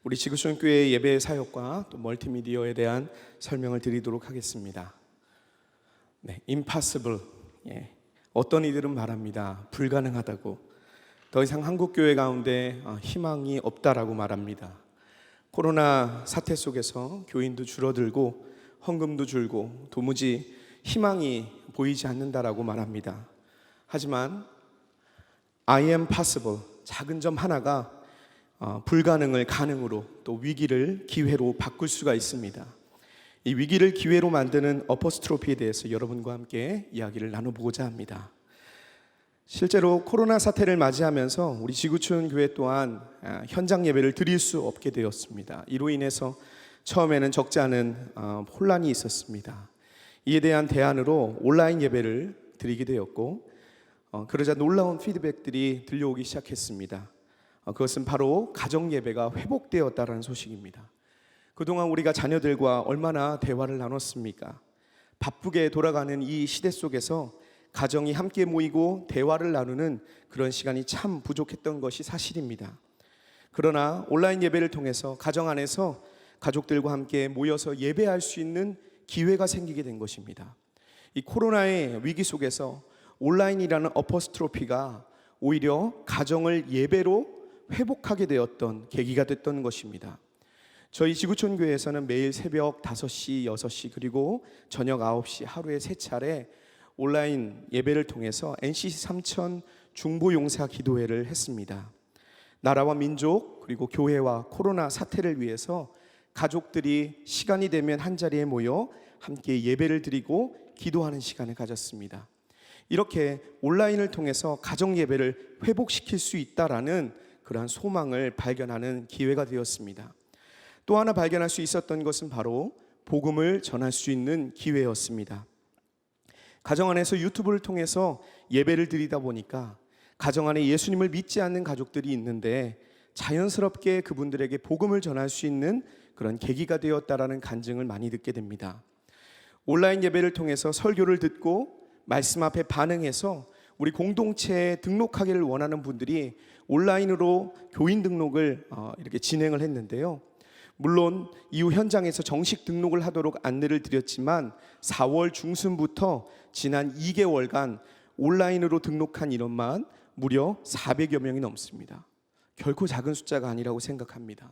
우리 지구촌 교회 예배 사역과 또 멀티미디어에 대한 설명을 드리도록 하겠습니다. impossible. 어떤 이들은 말합니다. 불가능하다고. 더 이상 한국 교회 가운데 희망이 없다라고 말합니다. 코로나 사태 속에서 교인도 줄어들고 헌금도 줄고 도무지 희망이 보이지 않는다라고 말합니다. 하지만 I am possible, 작은 점 하나가 불가능을 가능으로, 또 위기를 기회로 바꿀 수가 있습니다. 이 위기를 기회로 만드는 어퍼스트로피에 대해서 여러분과 함께 이야기를 나눠보고자 합니다. 실제로 코로나 사태를 맞이하면서 우리 지구촌 교회 또한 현장 예배를 드릴 수 없게 되었습니다. 이로 인해서 처음에는 적지 않은 혼란이 있었습니다. 이에 대한 대안으로 온라인 예배를 드리게 되었고, 그러자 놀라운 피드백들이 들려오기 시작했습니다. 그것은 바로 가정 예배가 회복되었다는 소식입니다. 그동안 우리가 자녀들과 얼마나 대화를 나눴습니까? 바쁘게 돌아가는 이 시대 속에서 가정이 함께 모이고 대화를 나누는 그런 시간이 참 부족했던 것이 사실입니다. 그러나 온라인 예배를 통해서 가정 안에서 가족들과 함께 모여서 예배할 수 있는 기회가 생기게 된 것입니다. 이 코로나의 위기 속에서 온라인이라는 어퍼스트로피가 오히려 가정을 예배로 회복하게 되었던 계기가 됐던 것입니다. 저희 지구촌 교회에서는 매일 새벽 5시, 6시 그리고 저녁 9시 하루에 3차례 온라인 예배를 통해서 NCC 삼천 중보용사 기도회를 했습니다. 나라와 민족 그리고 교회와 코로나 사태를 위해서 가족들이 시간이 되면 한자리에 모여 함께 예배를 드리고 기도하는 시간을 가졌습니다. 이렇게 온라인을 통해서 가정 예배를 회복시킬 수 있다라는 그러한 소망을 발견하는 기회가 되었습니다. 또 하나 발견할 수 있었던 것은 바로 복음을 전할 수 있는 기회였습니다. 가정 안에서 유튜브를 통해서 예배를 드리다 보니까 가정 안에 예수님을 믿지 않는 가족들이 있는데 자연스럽게 그분들에게 복음을 전할 수 있는 그런 계기가 되었다라는 간증을 많이 듣게 됩니다. 온라인 예배를 통해서 설교를 듣고 말씀 앞에 반응해서 우리 공동체에 등록하기를 원하는 분들이 온라인으로 교인 등록을 이렇게 진행을 했는데요. 물론 이후 현장에서 정식 등록을 하도록 안내를 드렸지만 4월 중순부터 지난 2개월간 온라인으로 등록한 인원만 무려 400여 명이 넘습니다. 결코 작은 숫자가 아니라고 생각합니다.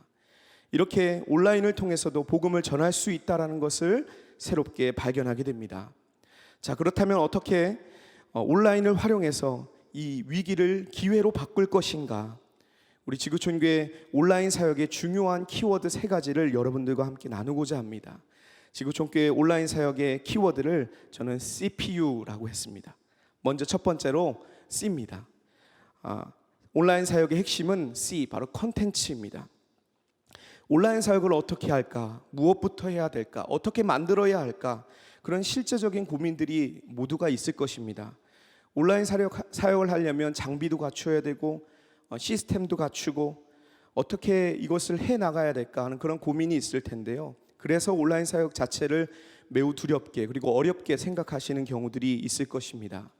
이렇게 온라인을 통해서도 복음을 전할 수 있다는 것을 새롭게 발견하게 됩니다. 자, 그렇다면 어떻게 온라인을 활용해서 이 위기를 기회로 바꿀 것인가? 우리 지구촌교회 온라인 사역의 중요한 키워드 3가지를 여러분들과 함께 나누고자 합니다. 지구촌교회 온라인 사역의 키워드를 저는 CPU라고 했습니다. 먼저 첫 번째로 C입니다. 온라인 사역의 핵심은 C, 바로 컨텐츠입니다. 온라인 사역을 어떻게 할까? 무엇부터 해야 될까? 어떻게 만들어야 할까? 그런 실제적인 고민들이 모두가 있을 것입니다. 온라인 사역을 하려면 장비도 갖춰야 되고 시스템도 갖추고 어떻게 이것을 해나가야 될까 하는 그런 고민이 있을 텐데요. 그래서 온라인 사역 자체를 매우 두렵게 그리고 어렵게 생각하시는 경우들이 있을 것입니다.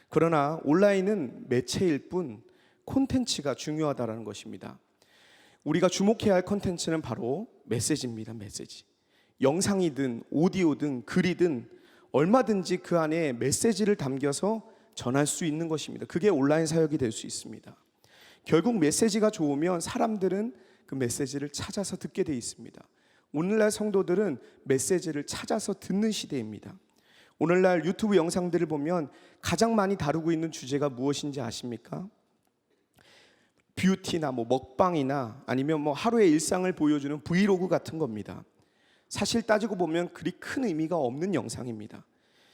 그러나 온라인은 매체일 뿐 콘텐츠가 중요하다는 것입니다. 우리가 주목해야 할 콘텐츠는 바로 메시지입니다. 메시지. 영상이든 오디오든 글이든 얼마든지 그 안에 메시지를 담겨서 전할 수 있는 것입니다. 그게 온라인 사역이 될 수 있습니다. 결국 메시지가 좋으면 사람들은 그 메시지를 찾아서 듣게 돼 있습니다. 오늘날 성도들은 메시지를 찾아서 듣는 시대입니다. 오늘날 유튜브 영상들을 보면 가장 많이 다루고 있는 주제가 무엇인지 아십니까? 뷰티나 먹방이나 아니면 하루의 일상을 보여주는 브이로그 같은 겁니다. 사실 따지고 보면 그리 큰 의미가 없는 영상입니다.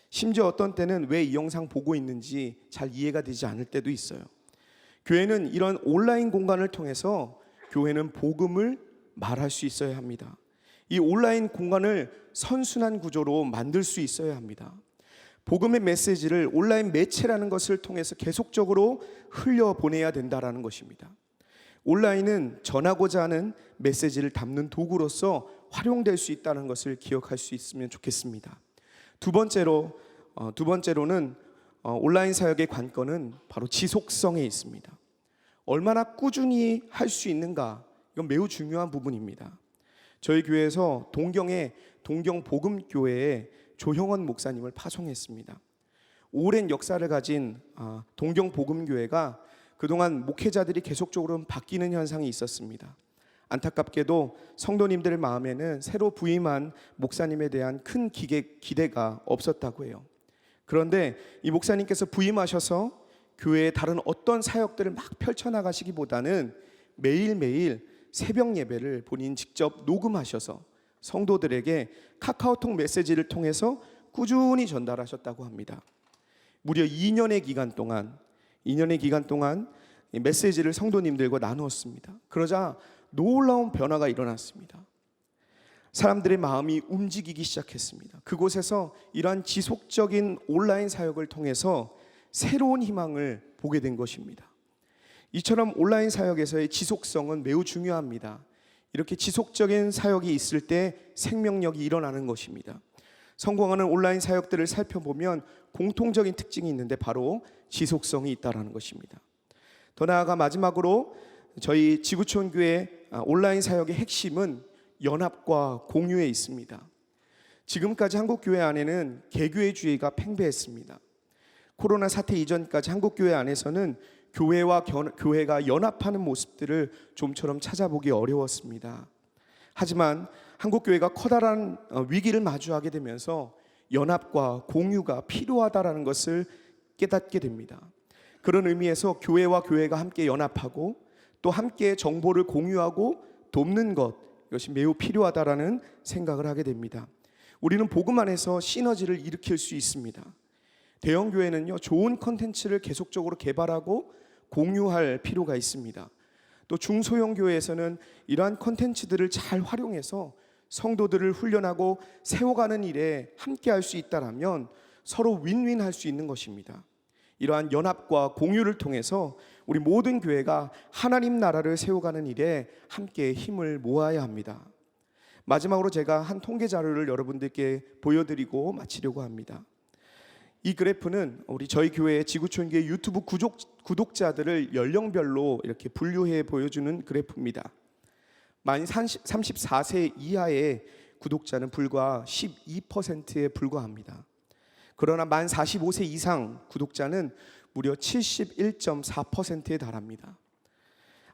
심지어 어떤 때는 왜 이 영상 보고 있는지 잘 이해가 되지 않을 때도 있어요. 교회는 이런 온라인 공간을 통해서 교회는 복음을 말할 수 있어야 합니다. 이 온라인 공간을 선순환 구조로 만들 수 있어야 합니다. 복음의 메시지를 온라인 매체라는 것을 통해서 계속적으로 흘려보내야 된다는 것입니다. 온라인은 전하고자 하는 메시지를 담는 도구로서 활용될 수 있다는 것을 기억할 수 있으면 좋겠습니다. 두 번째로는 온라인 사역의 관건은 바로 지속성에 있습니다. 얼마나 꾸준히 할 수 있는가, 이건 매우 중요한 부분입니다. 저희 교회에서 동경의 동경복음교회에 조형원 목사님을 파송했습니다. 오랜 역사를 가진 동경복음교회가 그동안 목회자들이 계속적으로 바뀌는 현상이 있었습니다. 안타깝게도 성도님들 마음에는 새로 부임한 목사님에 대한 큰 기대가 없었다고 해요. 그런데 이 목사님께서 부임하셔서 교회의 다른 어떤 사역들을 막 펼쳐나가시기보다는 매일매일 새벽 예배를 본인 직접 녹음하셔서 성도들에게 카카오톡 메시지를 통해서 꾸준히 전달하셨다고 합니다. 무려 2년의 기간 동안 이 메시지를 성도님들과 나누었습니다. 그러자 놀라운 변화가 일어났습니다. 사람들의 마음이 움직이기 시작했습니다. 그곳에서 이러한 지속적인 온라인 사역을 통해서 새로운 희망을 보게 된 것입니다. 이처럼 온라인 사역에서의 지속성은 매우 중요합니다. 이렇게 지속적인 사역이 있을 때 생명력이 일어나는 것입니다. 성공하는 온라인 사역들을 살펴보면 공통적인 특징이 있는데 바로 지속성이 있다는 것입니다. 더 나아가 마지막으로 저희 지구촌교회 온라인 사역의 핵심은 연합과 공유에 있습니다. 지금까지 한국교회 안에는 개교회주의가 팽배했습니다. 코로나 사태 이전까지 한국교회 안에서는 교회와 교회가 연합하는 모습들을 좀처럼 찾아보기 어려웠습니다. 하지만 한국교회가 커다란 위기를 마주하게 되면서 연합과 공유가 필요하다는 것을 깨닫게 됩니다. 그런 의미에서 교회와 교회가 함께 연합하고 또 함께 정보를 공유하고 돕는 것, 이것이 매우 필요하다라는 생각을 하게 됩니다. 우리는 복음 안에서 시너지를 일으킬 수 있습니다. 대형 교회는요, 좋은 컨텐츠를 계속적으로 개발하고 공유할 필요가 있습니다. 또 중소형 교회에서는 이러한 컨텐츠들을 잘 활용해서 성도들을 훈련하고 세워가는 일에 함께 할 수 있다면 서로 윈윈할 수 있는 것입니다. 이러한 연합과 공유를 통해서 우리 모든 교회가 하나님 나라를 세워가는 일에 함께 힘을 모아야 합니다. 마지막으로 제가 한 통계 자료를 여러분들께 보여드리고 마치려고 합니다. 이 그래프는 우리 저희 교회의 지구촌교회 유튜브 구독자들을 연령별로 이렇게 분류해 보여주는 그래프입니다. 만 34세 이하의 구독자는 불과 12%에 불과합니다. 그러나 만 45세 이상 구독자는 무려 71.4%에 달합니다.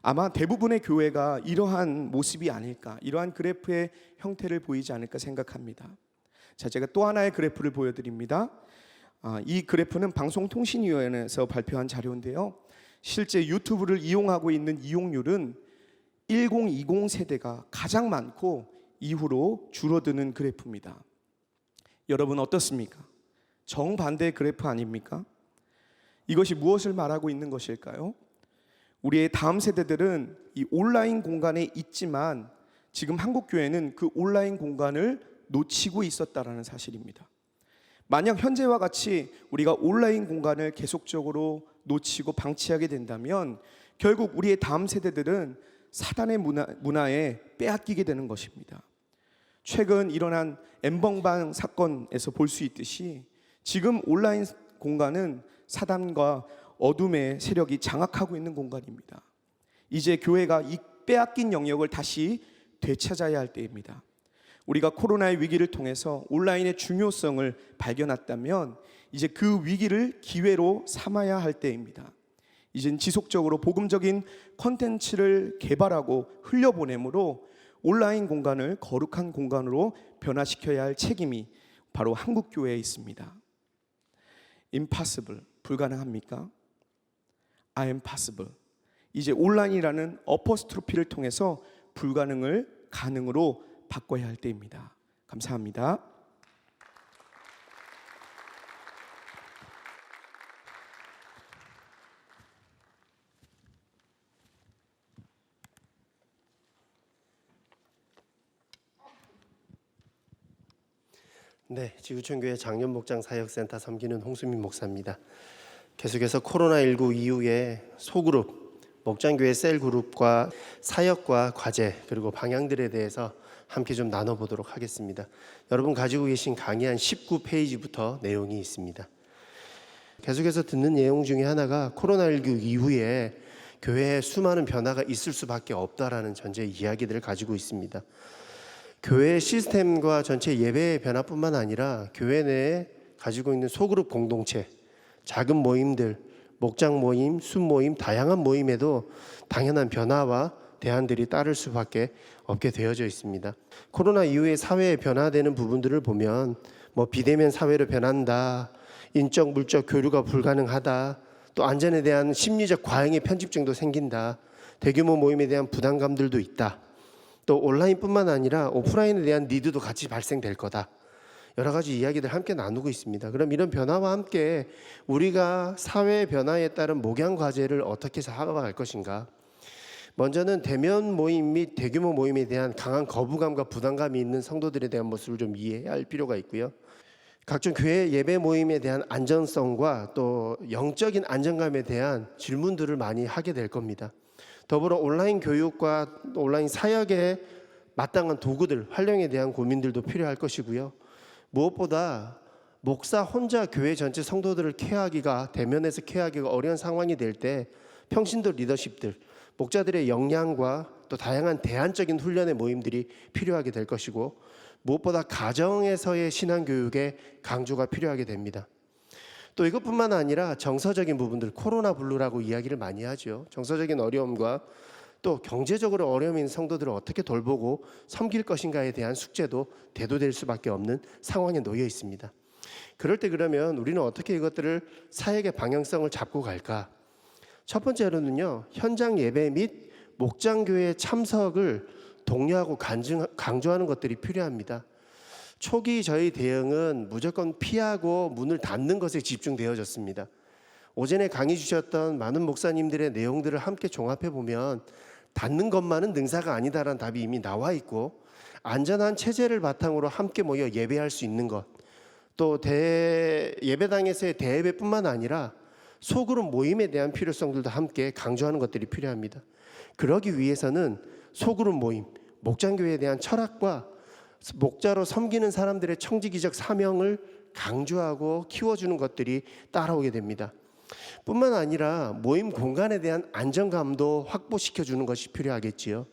아마 대부분의 교회가 이러한 모습이 아닐까, 이러한 그래프의 형태를 보이지 않을까 생각합니다. 자, 제가 또 하나의 그래프를 보여드립니다. 이 그래프는 방송통신위원회에서 발표한 자료인데요. 실제 유튜브를 이용하고 있는 이용률은 1020 세대가 가장 많고 이후로 줄어드는 그래프입니다. 여러분 어떻습니까? 정반대의 그래프 아닙니까? 이것이 무엇을 말하고 있는 것일까요? 우리의 다음 세대들은 이 온라인 공간에 있지만 지금 한국교회는 그 온라인 공간을 놓치고 있었다라는 사실입니다. 만약 현재와 같이 우리가 온라인 공간을 계속적으로 놓치고 방치하게 된다면 결국 우리의 다음 세대들은 사단의 문화에 빼앗기게 되는 것입니다. 최근 일어난 엠벙방 사건에서 볼 수 있듯이 지금 온라인 공간은 사단과 어둠의 세력이 장악하고 있는 공간입니다. 이제 교회가 이 빼앗긴 영역을 다시 되찾아야 할 때입니다. 우리가 코로나의 위기를 통해서 온라인의 중요성을 발견했다면 이제 그 위기를 기회로 삼아야 할 때입니다. 이젠 지속적으로 복음적인 콘텐츠를 개발하고 흘려보내므로 온라인 공간을 거룩한 공간으로 변화시켜야 할 책임이 바로 한국교회에 있습니다. Impossible, 불가능합니까? I am possible. 이제 온라인이라는 어퍼스트로피를 통해서 불가능을 가능으로 바꿔야 할 때입니다. 감사합니다. 네, 지구촌교회 장년목장 사역센터 섬기는 홍수민 목사입니다. 계속해서 코로나19 이후에 소그룹, 목장교회 셀그룹과 사역과 과제 그리고 방향들에 대해서 함께 좀 나눠보도록 하겠습니다. 여러분 가지고 계신 강의 한 19페이지부터 내용이 있습니다. 계속해서 듣는 내용 중에 하나가 코로나19 이후에 교회에 수많은 변화가 있을 수밖에 없다라는 전제 이야기들을 가지고 있습니다. 교회 시스템과 전체 예배의 변화뿐만 아니라 교회 내에 가지고 있는 소그룹 공동체, 작은 모임들, 목장 모임, 숲 모임, 다양한 모임에도 당연한 변화와 대안들이 따를 수밖에 없게 되어져 있습니다. 코로나 이후에 사회에 변화되는 부분들을 보면 비대면 사회로 변한다, 인적 물적 교류가 불가능하다, 또 안전에 대한 심리적 과잉의 편집증도 생긴다, 대규모 모임에 대한 부담감들도 있다, 또 온라인뿐만 아니라 오프라인에 대한 니드도 같이 발생될 거다, 여러 가지 이야기들 함께 나누고 있습니다. 그럼 이런 변화와 함께 우리가 사회의 변화에 따른 목양 과제를 어떻게 살아갈 것인가? 먼저는 대면 모임 및 대규모 모임에 대한 강한 거부감과 부담감이 있는 성도들에 대한 모습을 좀 이해해야 할 필요가 있고요. 각종 교회 예배 모임에 대한 안전성과 또 영적인 안정감에 대한 질문들을 많이 하게 될 겁니다. 더불어 온라인 교육과 온라인 사역에 마땅한 도구들, 활용에 대한 고민들도 필요할 것이고요. 무엇보다 목사 혼자 교회 전체 성도들을 케어하기가, 대면에서 케어하기가 어려운 상황이 될 때 평신도 리더십들, 목자들의 역량과 또 다양한 대안적인 훈련의 모임들이 필요하게 될 것이고, 무엇보다 가정에서의 신앙교육의 강조가 필요하게 됩니다. 또 이것뿐만 아니라 정서적인 부분들, 코로나 블루라고 이야기를 많이 하죠. 정서적인 어려움과 또 경제적으로 어려움이 있는 성도들을 어떻게 돌보고 섬길 것인가에 대한 숙제도 대두될 수밖에 없는 상황에 놓여 있습니다. 그럴 때 그러면 우리는 어떻게 이것들을 사역의 방향성을 잡고 갈까? 첫 번째로는요, 현장 예배 및 목장교회 참석을 독려하고 강조하는 것들이 필요합니다. 초기 저희 대응은 무조건 피하고 문을 닫는 것에 집중되어졌습니다. 오전에 강의 주셨던 많은 목사님들의 내용들을 함께 종합해 보면 닫는 것만은 능사가 아니다라는 답이 이미 나와 있고, 안전한 체제를 바탕으로 함께 모여 예배할 수 있는 것, 또 예배당에서의 대예배뿐만 아니라 소그룹 모임에 대한 필요성들도 함께 강조하는 것들이 필요합니다. 그러기 위해서는 소그룹 모임, 목장교회에 대한 철학과 목자로 섬기는 사람들의 청지기적 사명을 강조하고 키워주는 것들이 따라오게 됩니다. 뿐만 아니라 모임 공간에 대한 안정감도 확보시켜주는 것이 필요하겠지요.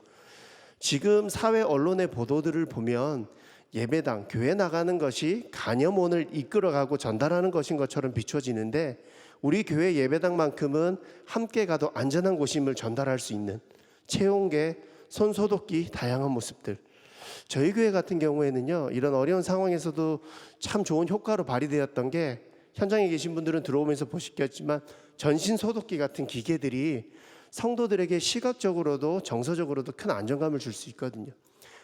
지금 사회 언론의 보도들을 보면 예배당, 교회 나가는 것이 간염원을 이끌어가고 전달하는 것인 것처럼 비춰지는데, 우리 교회 예배당만큼은 함께 가도 안전한 곳임을 전달할 수 있는 체온계, 손소독기, 다양한 모습들. 저희 교회 같은 경우에는요, 이런 어려운 상황에서도 참 좋은 효과로 발휘되었던 게, 현장에 계신 분들은 들어오면서 보시겠지만 전신 소독기 같은 기계들이 성도들에게 시각적으로도 정서적으로도 큰 안정감을 줄 수 있거든요.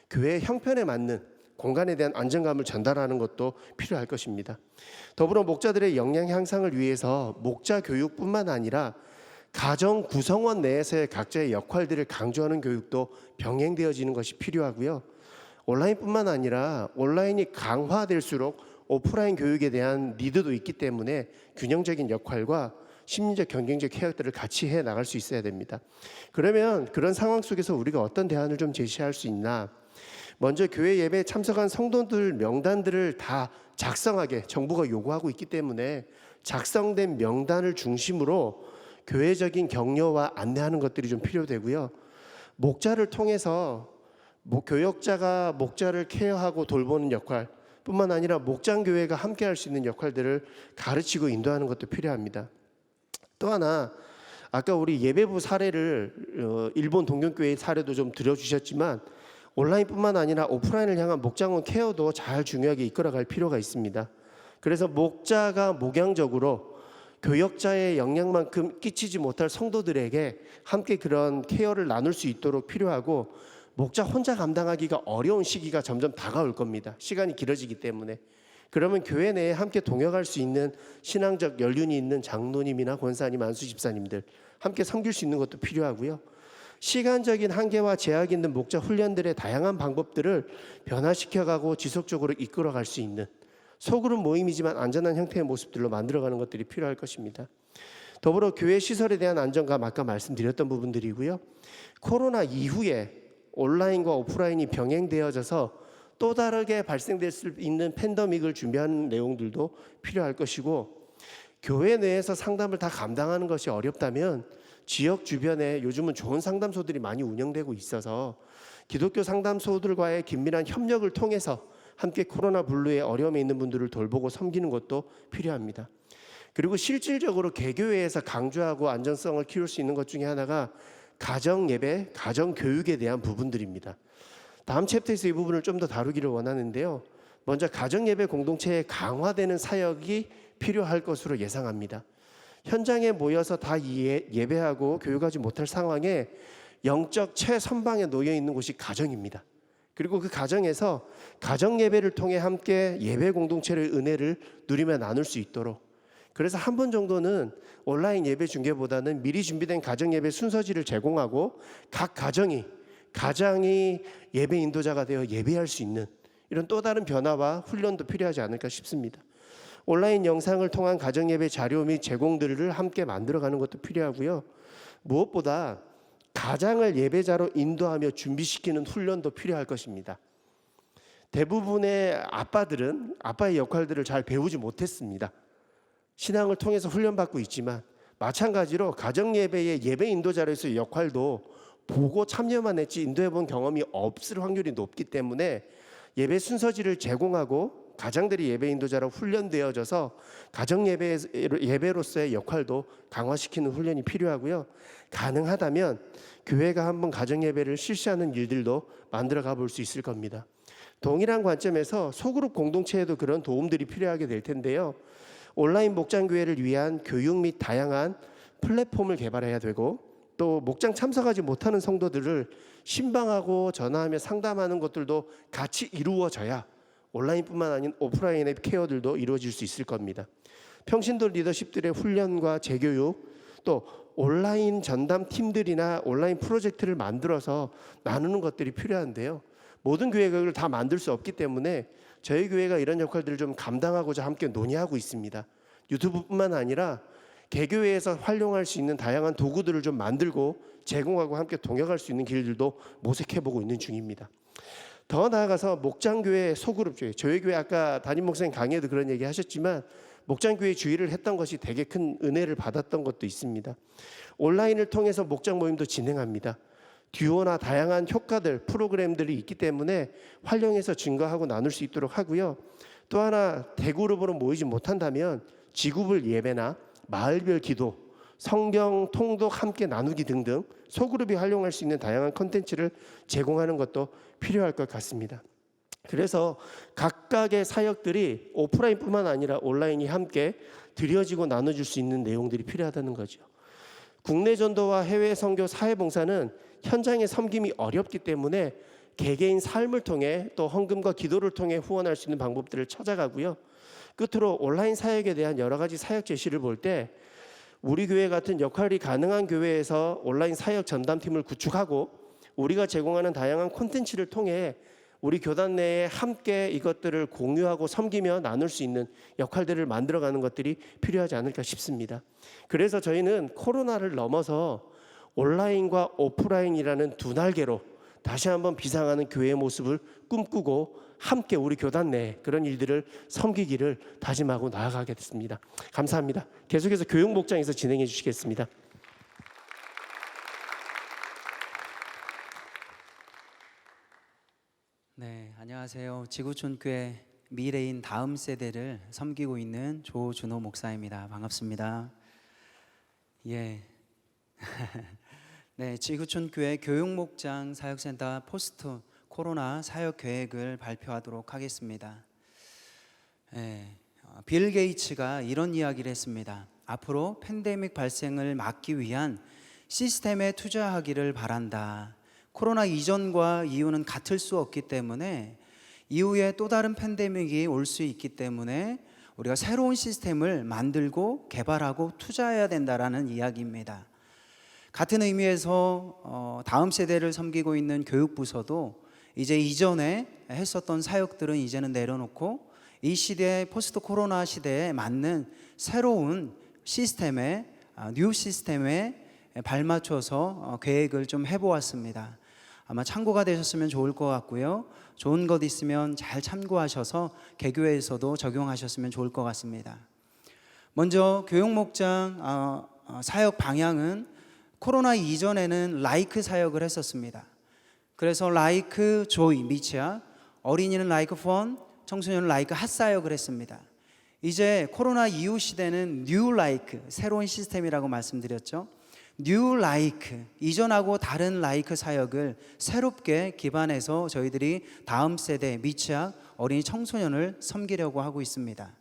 교회의 형편에 맞는 공간에 대한 안정감을 전달하는 것도 필요할 것입니다. 더불어 목자들의 역량 향상을 위해서 목자 교육뿐만 아니라 가정 구성원 내에서의 각자의 역할들을 강조하는 교육도 병행되어지는 것이 필요하고요. 온라인뿐만 아니라 온라인이 강화될수록 오프라인 교육에 대한 니드도 있기 때문에 균형적인 역할과 심리적 경쟁적 케어들을 같이 해 나갈 수 있어야 됩니다. 그러면 그런 상황 속에서 우리가 어떤 대안을 좀 제시할 수 있나? 먼저 교회 예배에 참석한 성도들 명단들을 다 작성하게 정부가 요구하고 있기 때문에 작성된 명단을 중심으로 교회적인 격려와 안내하는 것들이 좀 필요되고요. 목자를 통해서 교역자가 목자를 케어하고 돌보는 역할 뿐만 아니라 목장교회가 함께 할 수 있는 역할들을 가르치고 인도하는 것도 필요합니다. 또 하나, 아까 우리 예배부 사례를 일본 동경교회 사례도 좀 들어주셨지만, 온라인뿐만 아니라 오프라인을 향한 목장원 케어도 잘 중요하게 이끌어갈 필요가 있습니다. 그래서 목자가 목양적으로 교역자의 역량만큼 끼치지 못할 성도들에게 함께 그런 케어를 나눌 수 있도록 필요하고, 목자 혼자 감당하기가 어려운 시기가 점점 다가올 겁니다. 시간이 길어지기 때문에. 그러면 교회 내에 함께 동역할 수 있는 신앙적 연륜이 있는 장로님이나 권사님, 안수 집사님들 함께 섬길 수 있는 것도 필요하고요. 시간적인 한계와 제약이 있는 목자 훈련들의 다양한 방법들을 변화시켜가고 지속적으로 이끌어갈 수 있는 소그룹 모임이지만 안전한 형태의 모습들로 만들어가는 것들이 필요할 것입니다. 더불어 교회 시설에 대한 안정감, 아까 말씀드렸던 부분들이고요. 코로나 이후에 온라인과 오프라인이 병행되어져서 또 다르게 발생될 수 있는 팬데믹을 준비하는 내용들도 필요할 것이고, 교회 내에서 상담을 다 감당하는 것이 어렵다면 지역 주변에 요즘은 좋은 상담소들이 많이 운영되고 있어서 기독교 상담소들과의 긴밀한 협력을 통해서 함께 코로나 분류에 어려움에 있는 분들을 돌보고 섬기는 것도 필요합니다. 그리고 실질적으로 개교회에서 강조하고 안전성을 키울 수 있는 것 중에 하나가 가정 예배, 가정 교육에 대한 부분들입니다. 다음 챕터에서 이 부분을 좀 더 다루기를 원하는데요. 먼저 가정 예배 공동체에 강화되는 사역이 필요할 것으로 예상합니다. 현장에 모여서 다 예배하고 교육하지 못할 상황에 영적 최선방에 놓여 있는 곳이 가정입니다. 그리고 그 가정에서 가정 예배를 통해 함께 예배 공동체의 은혜를 누리며 나눌 수 있도록, 그래서 한 번 정도는 온라인 예배 중계보다는 미리 준비된 가정 예배 순서지를 제공하고 각 가정이 예배 인도자가 되어 예배할 수 있는 이런 또 다른 변화와 훈련도 필요하지 않을까 싶습니다. 온라인 영상을 통한 가정 예배 자료 및 제공들을 함께 만들어가는 것도 필요하고요. 무엇보다 가장을 예배자로 인도하며 준비시키는 훈련도 필요할 것입니다. 대부분의 아빠들은 아빠의 역할들을 잘 배우지 못했습니다. 신앙을 통해서 훈련받고 있지만 마찬가지로 가정 예배의 예배 인도자로서의 역할도 보고 참여만 했지 인도해 본 경험이 없을 확률이 높기 때문에 예배 순서지를 제공하고 가장들이 예배 인도자로 훈련되어져서 가정 예배로서의 역할도 강화시키는 훈련이 필요하고요. 가능하다면 교회가 한번 가정 예배를 실시하는 일들도 만들어 가볼 수 있을 겁니다. 동일한 관점에서 소그룹 공동체에도 그런 도움들이 필요하게 될 텐데요. 온라인 목장교회를 위한 교육 및 다양한 플랫폼을 개발해야 되고, 또 목장 참석하지 못하는 성도들을 신방하고 전화하며 상담하는 것들도 같이 이루어져야 온라인뿐만 아닌 오프라인의 케어들도 이루어질 수 있을 겁니다. 평신도 리더십들의 훈련과 재교육, 또 온라인 전담 팀들이나 온라인 프로젝트를 만들어서 나누는 것들이 필요한데요. 모든 교회가 그걸 다 만들 수 없기 때문에 저희 교회가 이런 역할들을 좀 감당하고자 함께 논의하고 있습니다. 유튜브뿐만 아니라 개교회에서 활용할 수 있는 다양한 도구들을 좀 만들고 제공하고 함께 동역할 수 있는 길들도 모색해보고 있는 중입니다. 더 나아가서 목장교회 소그룹교회, 저희 교회 아까 담임 목사님 강의에도 그런 얘기 하셨지만 목장교회 주의를 했던 것이 되게 큰 은혜를 받았던 것도 있습니다. 온라인을 통해서 목장 모임도 진행합니다. 듀오나 다양한 효과들, 프로그램들이 있기 때문에 활용해서 증거하고 나눌 수 있도록 하고요. 또 하나 대그룹으로 모이지 못한다면 지구별 예배나 마을별 기도, 성경 통독 함께 나누기 등등 소그룹이 활용할 수 있는 다양한 컨텐츠를 제공하는 것도 필요할 것 같습니다. 그래서 각각의 사역들이 오프라인뿐만 아니라 온라인이 함께 드려지고 나눠줄 수 있는 내용들이 필요하다는 거죠. 국내 전도와 해외 선교 사회봉사는 현장의 섬김이 어렵기 때문에 개개인 삶을 통해 또 헌금과 기도를 통해 후원할 수 있는 방법들을 찾아가고요. 끝으로 온라인 사역에 대한 여러 가지 사역 제시를 볼 때 우리 교회 같은 역할이 가능한 교회에서 온라인 사역 전담팀을 구축하고 우리가 제공하는 다양한 콘텐츠를 통해 우리 교단 내에 함께 이것들을 공유하고 섬기며 나눌 수 있는 역할들을 만들어가는 것들이 필요하지 않을까 싶습니다. 그래서 저희는 코로나를 넘어서 온라인과 오프라인이라는 두 날개로 다시 한번 비상하는 교회의 모습을 꿈꾸고 함께 우리 교단 내에 그런 일들을 섬기기를 다짐하고 나아가겠습니다. 감사합니다. 계속해서 교육 목장에서 진행해 주시겠습니다. 네, 안녕하세요. 지구촌교회 미래인 다음 세대를 섬기고 있는 조준호 목사입니다. 반갑습니다. 예. 네, 지구촌교회 교육목장 사역센터 포스트 코로나 사역 계획을 발표하도록 하겠습니다. 빌 게이츠가 이런 이야기를 했습니다. 앞으로 팬데믹 발생을 막기 위한 시스템에 투자하기를 바란다. 코로나 이전과 이후는 같을 수 없기 때문에 이후에 또 다른 팬데믹이 올 수 있기 때문에 우리가 새로운 시스템을 만들고 개발하고 투자해야 된다라는 이야기입니다. 같은 의미에서 다음 세대를 섬기고 있는 교육부서도 이제 이전에 했었던 사역들은 이제는 내려놓고 이 시대, 포스트 코로나 시대에 맞는 새로운 시스템에, 뉴 시스템에 발맞춰서 계획을 좀 해보았습니다. 아마 참고가 되셨으면 좋을 것 같고요. 좋은 것 있으면 잘 참고하셔서 개교회에서도 적용하셨으면 좋을 것 같습니다. 먼저 교육목장 사역 방향은 코로나 이전에는 라이크 사역을 했었습니다. 그래서 라이크 조이 미치아, 어린이는 라이크 펀, 청소년은 라이크 핫 사역을 했습니다. 이제 코로나 이후 시대는 뉴 라이크, 새로운 시스템이라고 말씀드렸죠. 뉴 라이크, 이전하고 다른 라이크 사역을 새롭게 기반해서 저희들이 다음 세대 미취학 어린이 청소년을 섬기려고 하고 있습니다.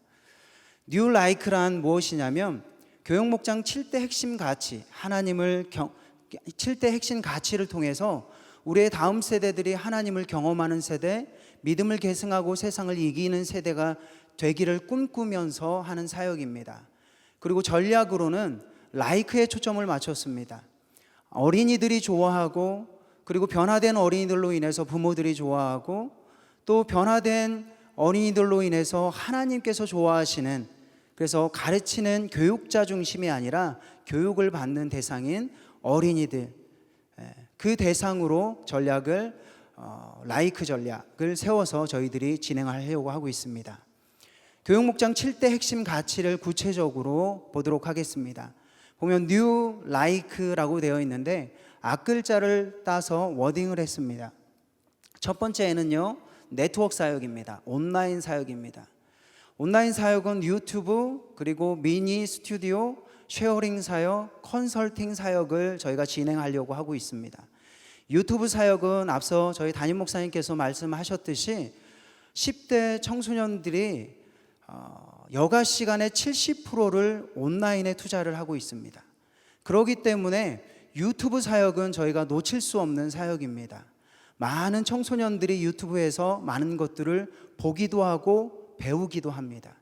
뉴 라이크란 무엇이냐면 교육목장 7대 핵심 가치, 하나님을 7대 핵심 가치를 통해서 우리의 다음 세대들이 하나님을 경험하는 세대, 믿음을 계승하고 세상을 이기는 세대가 되기를 꿈꾸면서 하는 사역입니다. 그리고 전략으로는 라이크에 초점을 맞췄습니다. 어린이들이 좋아하고, 그리고 변화된 어린이들로 인해서 부모들이 좋아하고, 또 변화된 어린이들로 인해서 하나님께서 좋아하시는, 그래서 가르치는 교육자 중심이 아니라 교육을 받는 대상인 어린이들, 그 대상으로 전략을 라이크 전략을 세워서 저희들이 진행하려고 하고 있습니다. 교육목장 7대 핵심 가치를 구체적으로 보도록 하겠습니다. 보면 뉴 라이크라고 되어 있는데 앞글자를 따서 워딩을 했습니다. 첫 번째는요, 네트워크 사역입니다. 온라인 사역입니다. 온라인 사역은 유튜브, 그리고 미니 스튜디오, 쉐어링 사역, 컨설팅 사역을 저희가 진행하려고 하고 있습니다. 유튜브 사역은 앞서 저희 담임 목사님께서 말씀하셨듯이 10대 청소년들이 여가 시간의 70%를 온라인에 투자를 하고 있습니다. 그렇기 때문에 유튜브 사역은 저희가 놓칠 수 없는 사역입니다. 많은 청소년들이 유튜브에서 많은 것들을 보기도 하고 배우기도 합니다.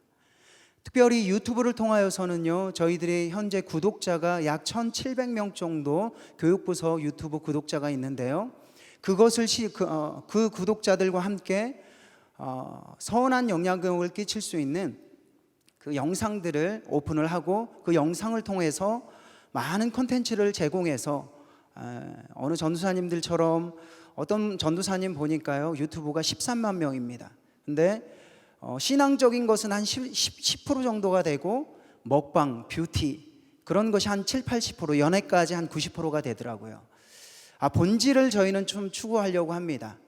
특별히 유튜브를 통하여서는요, 저희들이 현재 구독자가 약 1,700명 정도 교육부서 유튜브 구독자가 있는데요, 그것을 그 구독자들과 함께 선한 영향력을 끼칠 수 있는 그 영상들을 오픈을 하고, 그 영상을 통해서 많은 콘텐츠를 제공해서 어느 전도사님들처럼, 어떤 전도사님 보니까요 유튜브가 13만 명입니다. 근데 신앙적인 것은 한 10% 정도가 되고, 먹방, 뷰티 그런 것이 한 7, 80%, 연애까지 한 90%가 되더라고요. 본질을 저희는 좀 추구하려고 합니다.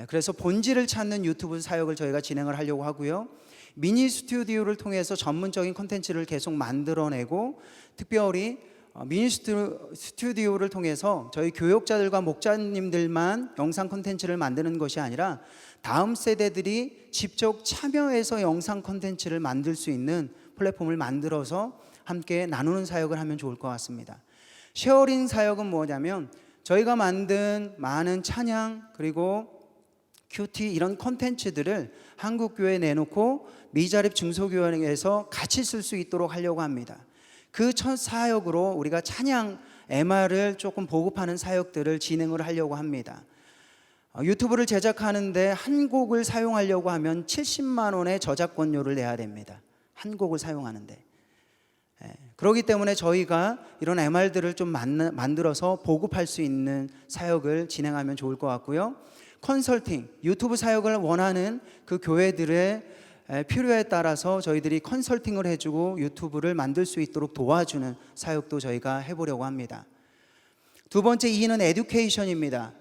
그래서 본질을 찾는 유튜브 사역을 저희가 진행을 하려고 하고요, 미니 스튜디오를 통해서 전문적인 콘텐츠를 계속 만들어내고, 특별히 미니 스튜디오를 통해서 저희 교육자들과 목자님들만 영상 콘텐츠를 만드는 것이 아니라 다음 세대들이 직접 참여해서 영상 콘텐츠를 만들 수 있는 플랫폼을 만들어서 함께 나누는 사역을 하면 좋을 것 같습니다. 쉐어링 사역은 뭐냐면 저희가 만든 많은 찬양, 그리고 큐티 이런 콘텐츠들을 한국교회에 내놓고 미자립 중소교회에서 같이 쓸 수 있도록 하려고 합니다. 그 첫 사역으로 우리가 찬양 MR을 조금 보급하는 사역들을 진행을 하려고 합니다. 유튜브를 제작하는데 한 곡을 사용하려고 하면 70만 원의 저작권료를 내야 됩니다. 한 곡을 사용하는데. 그렇기 때문에 저희가 이런 MR들을 좀 만들어서 보급할 수 있는 사역을 진행하면 좋을 것 같고요, 컨설팅, 유튜브 사역을 원하는 그 교회들의 필요에 따라서 저희들이 컨설팅을 해주고 유튜브를 만들 수 있도록 도와주는 사역도 저희가 해보려고 합니다. 두 번째 E는 에듀케이션입니다.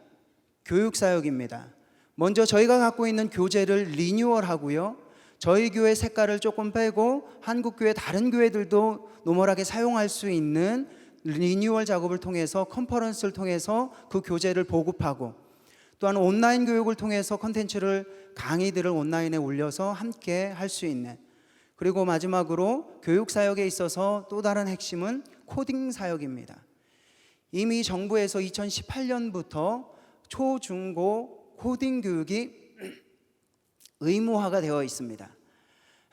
교육 사역입니다. 먼저 저희가 갖고 있는 교재를 리뉴얼하고요, 저희 교회 색깔을 조금 빼고 한국교회 다른 교회들도 노멀하게 사용할 수 있는 리뉴얼 작업을 통해서, 컨퍼런스를 통해서 그 교재를 보급하고, 또한 온라인 교육을 통해서 콘텐츠를, 강의들을 온라인에 올려서 함께 할 수 있는, 그리고 마지막으로 교육 사역에 있어서 또 다른 핵심은 코딩 사역입니다. 이미 정부에서 2018년부터 초, 중, 고 코딩 교육이 의무화가 되어 있습니다.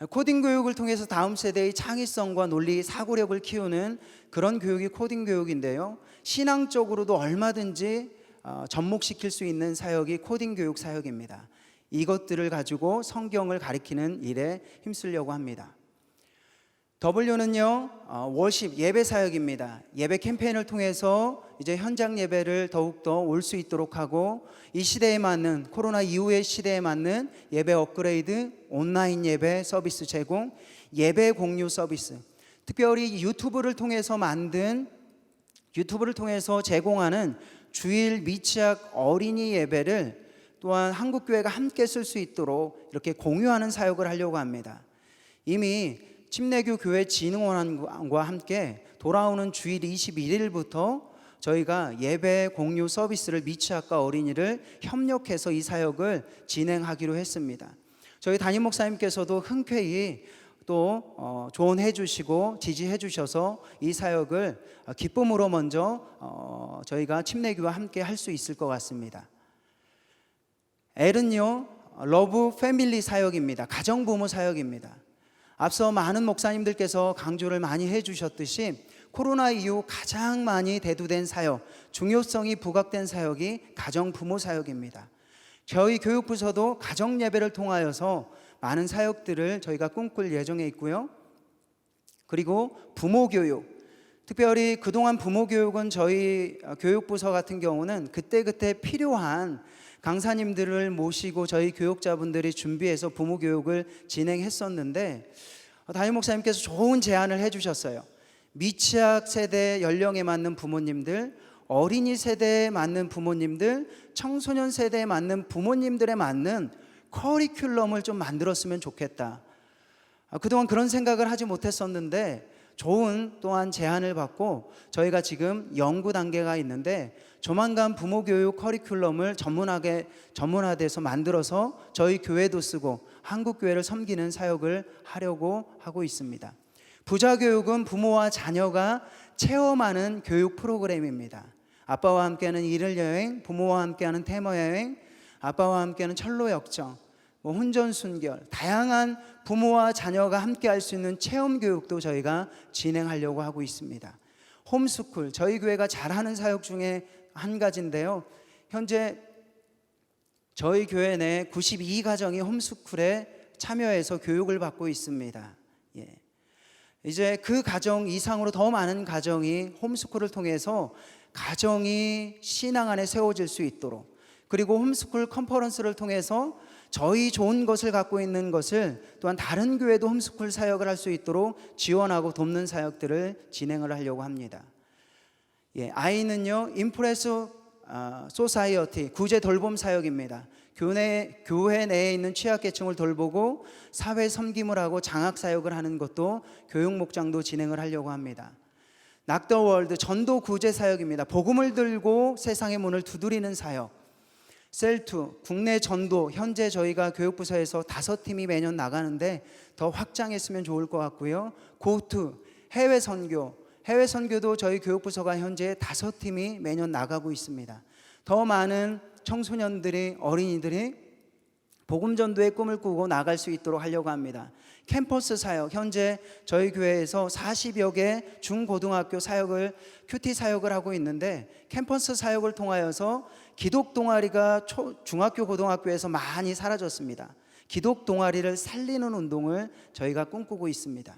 코딩 교육을 통해서 다음 세대의 창의성과 논리, 사고력을 키우는 그런 교육이 코딩 교육인데요, 신앙적으로도 얼마든지 접목시킬 수 있는 사역이 코딩 교육 사역입니다. 이것들을 가지고 성경을 가리키는 일에 힘쓰려고 합니다. W는요, 월십, 예배 사역입니다. 예배 캠페인을 통해서 이제 현장 예배를 더욱더 올 수 있도록 하고, 이 시대에 맞는, 코로나 이후의 시대에 맞는 예배 업그레이드, 온라인 예배 서비스 제공, 예배 공유 서비스, 특별히 유튜브를 통해서 만든 유튜브를 통해서 제공하는 주일 미취학 어린이 예배를 또한 한국교회가 함께 쓸 수 있도록 이렇게 공유하는 사역을 하려고 합니다. 이미 침례교 교회 진흥원과 함께 돌아오는 주일 21일부터 저희가 예배 공유 서비스를 미취학과 어린이를 협력해서 이 사역을 진행하기로 했습니다. 저희 담임 목사님께서도 흔쾌히 또 조언해 주시고 지지해 주셔서 이 사역을 기쁨으로 먼저 저희가 침례교와 함께 할 수 있을 것 같습니다. L은요, 러브 패밀리 사역입니다. 가정부모 사역입니다. 앞서 많은 목사님들께서 강조를 많이 해주셨듯이 코로나 이후 가장 많이 대두된 사역, 중요성이 부각된 사역이 가정부모 사역입니다. 저희 교육부서도 가정예배를 통하여서 많은 사역들을 저희가 꿈꿀 예정에 있고요. 그리고 부모교육, 특별히 그동안 부모교육은 저희 교육부서 같은 경우는 그때그때 필요한 강사님들을 모시고 저희 교육자분들이 준비해서 부모교육을 진행했었는데 담임 목사님께서 좋은 제안을 해주셨어요. 미취학 세대 연령에 맞는 부모님들, 어린이 세대에 맞는 부모님들, 청소년 세대에 맞는 부모님들에 맞는 커리큘럼을 좀 만들었으면 좋겠다. 그동안 그런 생각을 하지 못했었는데 좋은 또한 제안을 받고 저희가 지금 연구 단계가 있는데 조만간 부모교육 커리큘럼을 전문화돼서 만들어서 저희 교회도 쓰고 한국교회를 섬기는 사역을 하려고 하고 있습니다. 부자교육은 부모와 자녀가 체험하는 교육 프로그램입니다. 아빠와 함께하는 일일 여행, 부모와 함께하는 테마 여행, 아빠와 함께하는 철로 역정, 혼전순결, 다양한 부모와 자녀가 함께 할 수 있는 체험 교육도 저희가 진행하려고 하고 있습니다. 홈스쿨, 저희 교회가 잘하는 사역 중에 한 가지인데요. 현재 저희 교회 내 92가정이 홈스쿨에 참여해서 교육을 받고 있습니다. 이제 그 가정 이상으로 더 많은 가정이 홈스쿨을 통해서 가정이 신앙 안에 세워질 수 있도록, 그리고 홈스쿨 컨퍼런스를 통해서 저희 좋은 것을 갖고 있는 것을 또한 다른 교회도 홈스쿨 사역을 할 수 있도록 지원하고 돕는 사역들을 진행을 하려고 합니다. I는요, 인프레스 소사이어티, 구제 돌봄 사역입니다. 교회 내에 있는 취약계층을 돌보고 사회 섬김을 하고 장학 사역을 하는 것도 교육 목장도 진행을 하려고 합니다. 낙더월드, 전도 구제 사역입니다. 복음을 들고 세상의 문을 두드리는 사역. 셀투, 국내 전도, 현재 저희가 교육부서에서 5팀이 매년 나가는데 더 확장했으면 좋을 것 같고요. 고투, 해외 선교도 저희 교육부서가 현재 5팀이 매년 나가고 있습니다. 더 많은 청소년들이, 어린이들이 복음 전도의 꿈을 꾸고 나갈 수 있도록 하려고 합니다. 캠퍼스 사역, 현재 저희 교회에서 40여 개 중고등학교 사역을, 큐티 사역을 하고 있는데 캠퍼스 사역을 통하여서 기독 동아리가 중학교 고등학교에서 많이 사라졌습니다. 기독 동아리를 살리는 운동을 저희가 꿈꾸고 있습니다.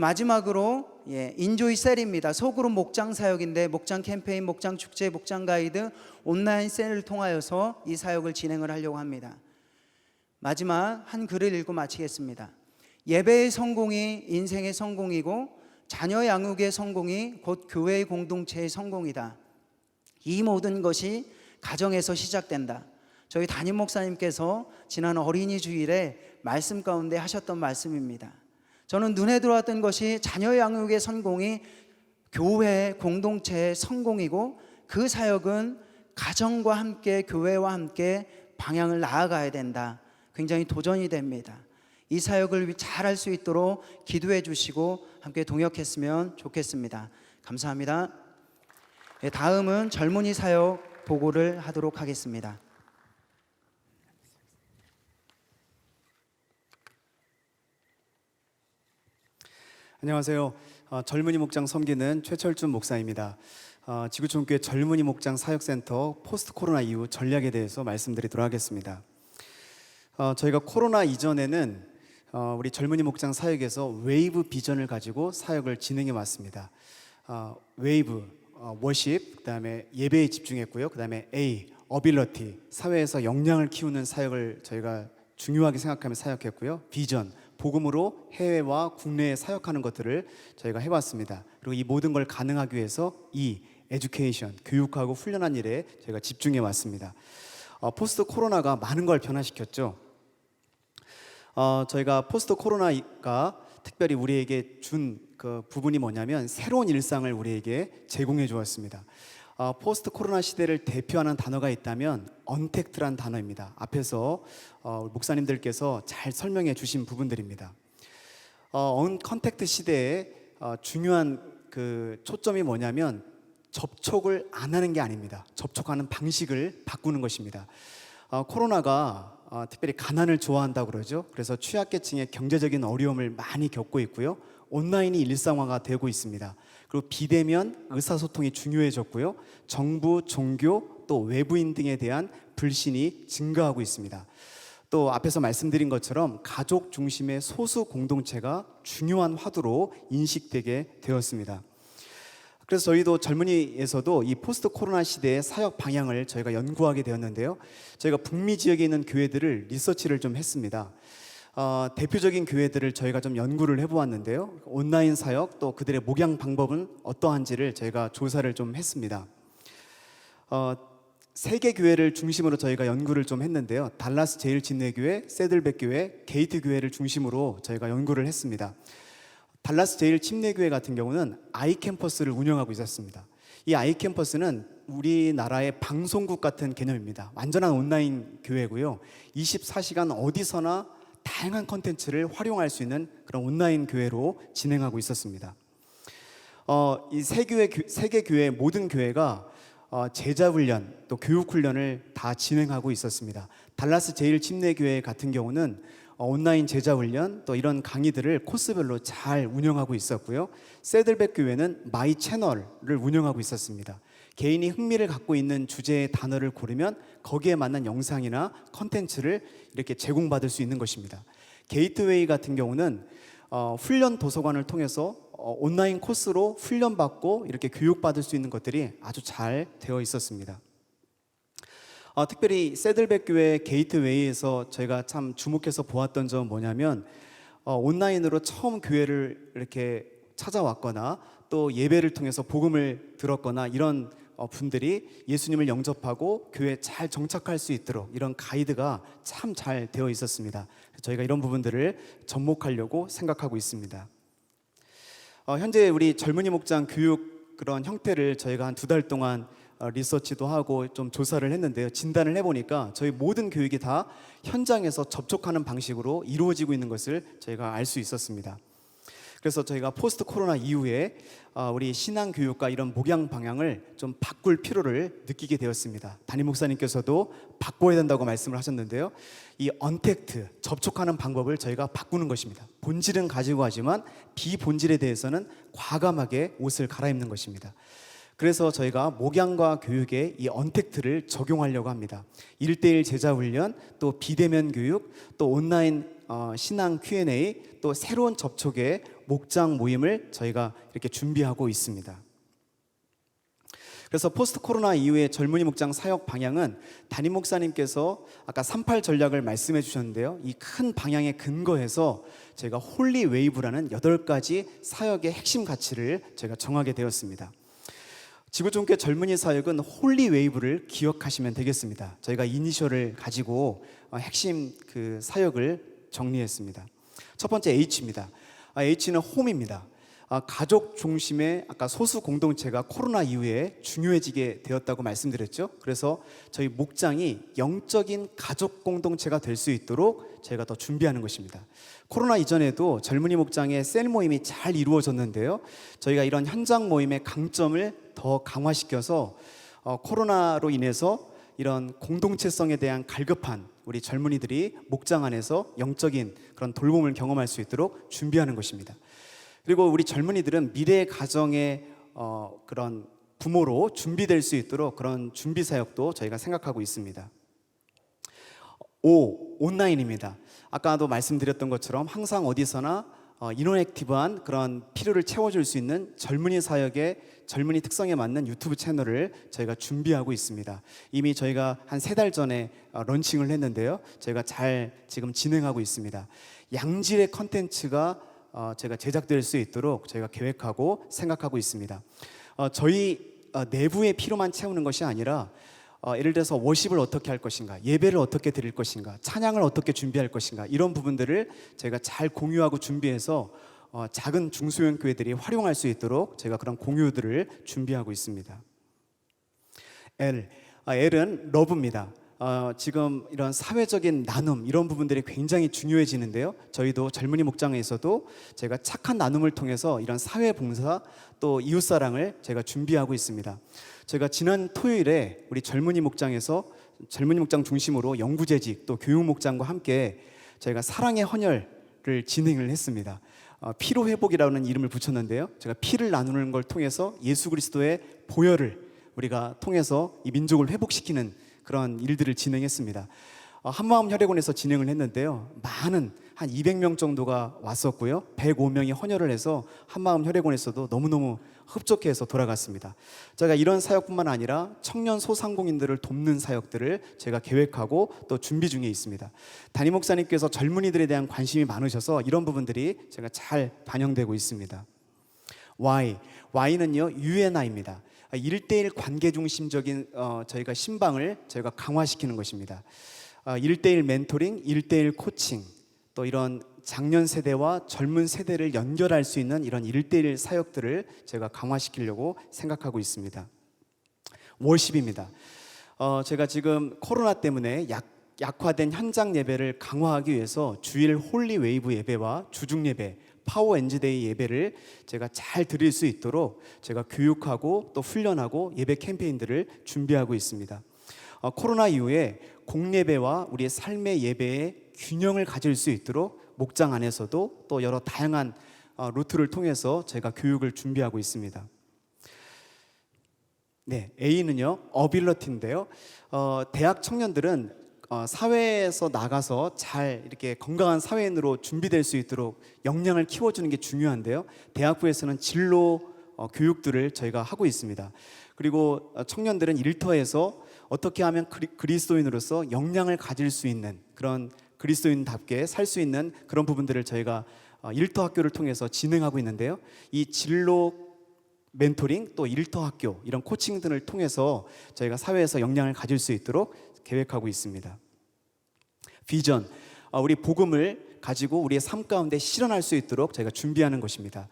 마지막으로 인조이 셀입니다. 소그룹 목장 사역인데 목장 캠페인, 목장 축제, 목장 가이드, 온라인 셀을 통하여서 이 사역을 진행을 하려고 합니다. 마지막 한 글을 읽고 마치겠습니다. 예배의 성공이 인생의 성공이고 자녀 양육의 성공이 곧 교회의 공동체의 성공이다. 이 모든 것이 가정에서 시작된다. 저희 담임 목사님께서 지난 어린이 주일에 말씀 가운데 하셨던 말씀입니다. 저는 눈에 들어왔던 것이 자녀 양육의 성공이 교회 공동체의 성공이고 그 사역은 가정과 함께, 교회와 함께 방향을 나아가야 된다. 굉장히 도전이 됩니다. 이 사역을 잘할 수 있도록 기도해 주시고 함께 동역했으면 좋겠습니다. 감사합니다. 다음은 젊은이 사역 보고를 하도록 하겠습니다. 안녕하세요. 젊은이 목장 섬기는 최철준 목사입니다. 지구촌교회 젊은이 목장 사역센터 포스트 코로나 이후 전략에 대해서 말씀드리도록 하겠습니다. 저희가 코로나 이전에는 우리 젊은이 목장 사역에서 웨이브 비전을 가지고 사역을 진행해 왔습니다. 웨이브, 워십, 그다음에 예배에 집중했고요. 그다음에 A, 어빌러티, 사회에서 역량을 키우는 사역을 저희가 중요하게 생각하며 사역했고요. 비전, 복음으로 해외와 국내에 사역하는 것들을 저희가 해왔습니다. 그리고 그리고 이 모든 걸 가능하기 위해서 이 에듀케이션, 교육하고 훈련한 일에 저희가 집중해 왔습니다. 포스트 코로나가 많은 걸 변화시켰죠. 저희가 포스트 코로나가 특별히 우리에게 준 그 부분이 뭐냐면 새로운 일상을 우리에게 제공해 주었습니다. 포스트 코로나 시대를 대표하는 단어가 있다면 언택트란 단어입니다. 앞에서 목사님들께서 잘 설명해 주신 부분들입니다. 언컨택트 시대에 중요한 그 초점이 뭐냐면 접촉을 안 하는 게 아닙니다. 접촉하는 방식을 바꾸는 것입니다. 코로나가 특별히 가난을 좋아한다고 그러죠. 그래서 취약계층의 경제적인 어려움을 많이 겪고 있고요. 온라인이 일상화가 되고 있습니다. 그리고 비대면 의사소통이 중요해졌고요. 정부, 종교, 또 외부인 등에 대한 불신이 증가하고 있습니다. 또 앞에서 말씀드린 것처럼 가족 중심의 소수 공동체가 중요한 화두로 인식되게 되었습니다. 그래서 저희도 젊은이에서도 이 포스트 코로나 시대의 사역 방향을 저희가 연구하게 되었는데요. 저희가 북미 지역에 있는 교회들을 리서치를 좀 했습니다. 대표적인 교회들을 저희가 좀 연구를 해보았는데요. 온라인 사역 또 그들의 목양 방법은 어떠한지를 저희가 조사를 좀 했습니다. 세 개 교회를 중심으로 저희가 연구를 좀 했는데요. 달라스 제일 침례교회, 새들백 교회, 게이트 교회를 중심으로 저희가 연구를 했습니다. 달라스 제일 침례교회 같은 경우는 아이캠퍼스를 운영하고 있었습니다. 이 아이캠퍼스는 우리나라의 방송국 같은 개념입니다. 완전한 온라인 교회고요. 24시간 어디서나 다양한 컨텐츠를 활용할 수 있는 그런 온라인 교회로 진행하고 있었습니다. 이 세 개 교회 모든 교회가 제자 훈련 또 교육 훈련을 다 진행하고 있었습니다. 달라스 제일 침례교회 같은 경우는 온라인 제자 훈련 또 이런 강의들을 코스별로 잘 운영하고 있었고요. 새들백 교회는 마이 채널을 운영하고 있었습니다. 개인이 흥미를 갖고 있는 주제의 단어를 고르면 거기에 맞는 영상이나 컨텐츠를 이렇게 제공받을 수 있는 것입니다. 게이트웨이 같은 경우는 훈련 도서관을 통해서 온라인 코스로 훈련받고 이렇게 교육받을 수 있는 것들이 아주 잘 되어 있었습니다. 특별히 새들백 교회 게이트웨이에서 저희가 참 주목해서 보았던 점은 뭐냐면 온라인으로 처음 교회를 이렇게 찾아왔거나 또 예배를 통해서 복음을 들었거나 이런 분들이 예수님을 영접하고 교회에 잘 정착할 수 있도록 이런 가이드가 참 잘 되어 있었습니다. 저희가 이런 부분들을 접목하려고 생각하고 있습니다. 현재 우리 젊은이 목장 교육 그런 형태를 저희가 한 2달 동안 리서치도 하고 좀 조사를 했는데요. 진단을 해보니까 저희 모든 교육이 다 현장에서 접촉하는 방식으로 이루어지고 있는 것을 저희가 알 수 있었습니다. 그래서 저희가 포스트 코로나 이후에 우리 신앙 교육과 이런 목양 방향을 좀 바꿀 필요를 느끼게 되었습니다. 담임 목사님께서도 바꿔야 된다고 말씀을 하셨는데요. 이 언택트, 접촉하는 방법을 저희가 바꾸는 것입니다. 본질은 가지고 하지만 비본질에 대해서는 과감하게 옷을 갈아입는 것입니다. 그래서 저희가 목양과 교육에 이 언택트를 적용하려고 합니다. 1:1 제자 훈련, 또 비대면 교육, 또 온라인 신앙 Q&A, 또 새로운 접촉의 목장 모임을 저희가 이렇게 준비하고 있습니다. 그래서 포스트 코로나 이후에 젊은이 목장 사역 방향은 담임 목사님께서 아까 38 전략을 말씀해 주셨는데요. 이 큰 방향에 근거해서 저희가 홀리 웨이브라는 8가지 사역의 핵심 가치를 저희가 정하게 되었습니다. 지구촌교회 젊은이 사역은 홀리 웨이브를 기억하시면 되겠습니다. 저희가 이니셜을 가지고 핵심 그 사역을 정리했습니다. 첫 번째 H입니다. H는 홈입니다. 가족 중심의 아까 소수 공동체가 코로나 이후에 중요해지게 되었다고 말씀드렸죠. 그래서 저희 목장이 영적인 가족 공동체가 될 수 있도록 저희가 더 준비하는 것입니다. 코로나 이전에도 젊은이 목장의 셀 모임이 잘 이루어졌는데요. 저희가 이런 현장 모임의 강점을 더 강화시켜서 코로나로 인해서 이런 공동체성에 대한 갈급한 우리 젊은이들이 목장 안에서 영적인 그런 돌봄을 경험할 수 있도록 준비하는 것입니다. 그리고 우리 젊은이들은 미래 가정의 그런 부모로 준비될 수 있도록 그런 준비 사역도 저희가 생각하고 있습니다. 온라인입니다. 아까도 말씀드렸던 것처럼 항상 어디서나 이노액티브한 그런 필요를 채워줄 수 있는 젊은이 사역의 젊은이 특성에 맞는 유튜브 채널을 저희가 준비하고 있습니다. 이미 저희가 한 3달 전에 런칭을 했는데요. 저희가 잘 지금 진행하고 있습니다. 양질의 컨텐츠가 제가 제작될 수 있도록 저희가 계획하고 생각하고 있습니다. 저희 내부의 피로만 채우는 것이 아니라 예를 들어서 워십을 어떻게 할 것인가, 예배를 어떻게 드릴 것인가, 찬양을 어떻게 준비할 것인가, 이런 부분들을 제가 잘 공유하고 준비해서 작은 중소형 교회들이 활용할 수 있도록 제가 그런 공유들을 준비하고 있습니다. L은 러브입니다. 지금 이런 사회적인 나눔, 이런 부분들이 굉장히 중요해지는데요. 저희도 젊은이 목장에서도 제가 착한 나눔을 통해서 이런 사회 봉사 또 이웃사랑을 제가 준비하고 있습니다. 제가 지난 토요일에 우리 젊은이 목장에서 젊은이 목장 중심으로 영구재직 또 교육 목장과 함께 저희가 사랑의 헌혈을 진행을 했습니다. 피로 회복이라는 이름을 붙였는데요. 제가 피를 나누는 걸 통해서 예수 그리스도의 보혈을 우리가 통해서 이 민족을 회복시키는 그런 일들을 진행했습니다. 한마음 혈액원에서 진행을 했는데요. 많은 한 200명 정도가 왔었고요. 105명이 헌혈을 해서 한마음 혈액원에서도 너무너무 흡족해서 돌아갔습니다. 제가 이런 사역뿐만 아니라 청년 소상공인들을 돕는 사역들을 제가 계획하고 또 준비 중에 있습니다. 담임 목사님께서 젊은이들에 대한 관심이 많으셔서 이런 부분들이 제가 잘 반영되고 있습니다. Y는요, UNI입니다. 1대1 관계 중심적인 저희가 신방을 저희가 강화시키는 것입니다. 1대1 멘토링, 1대1 코칭, 또 이런 장년 세대와 젊은 세대를 연결할 수 있는 이런 1대1 사역들을 제가 강화시키려고 생각하고 있습니다. 월십입니다. 제가 지금 코로나 때문에 약화된 현장 예배를 강화하기 위해서 주일 홀리 웨이브 예배와 주중 예배, 파워 엔즈데이 예배를 제가 잘 드릴 수 있도록 제가 교육하고 또 훈련하고 예배 캠페인들을 준비하고 있습니다. 코로나 이후에 공예배와 우리의 삶의 예배의 균형을 가질 수 있도록 목장 안에서도 또 여러 다양한 루트를 통해서 제가 교육을 준비하고 있습니다. 네, A는요, 어빌러티인데요. 대학 청년들은 사회에서 나가서 잘 이렇게 건강한 사회인으로 준비될 수 있도록 역량을 키워주는 게 중요한데요. 대학부에서는 진로 교육들을 저희가 하고 있습니다. 그리고 청년들은 일터에서 어떻게 하면 그리스도인으로서 역량을 가질 수 있는 그런 그리스도인답게 살 수 있는 그런 부분들을 저희가 일터 학교를 통해서 진행하고 있는데요. 이 진로 멘토링 또 일터 학교 이런 코칭 등을 통해서 저희가 사회에서 역량을 가질 수 있도록 계획하고 있습니다. 비전, 우리 복음을 가지고 우리의 삶 가운데 실현할 수 있도록 저희가 준비하는 것입니다.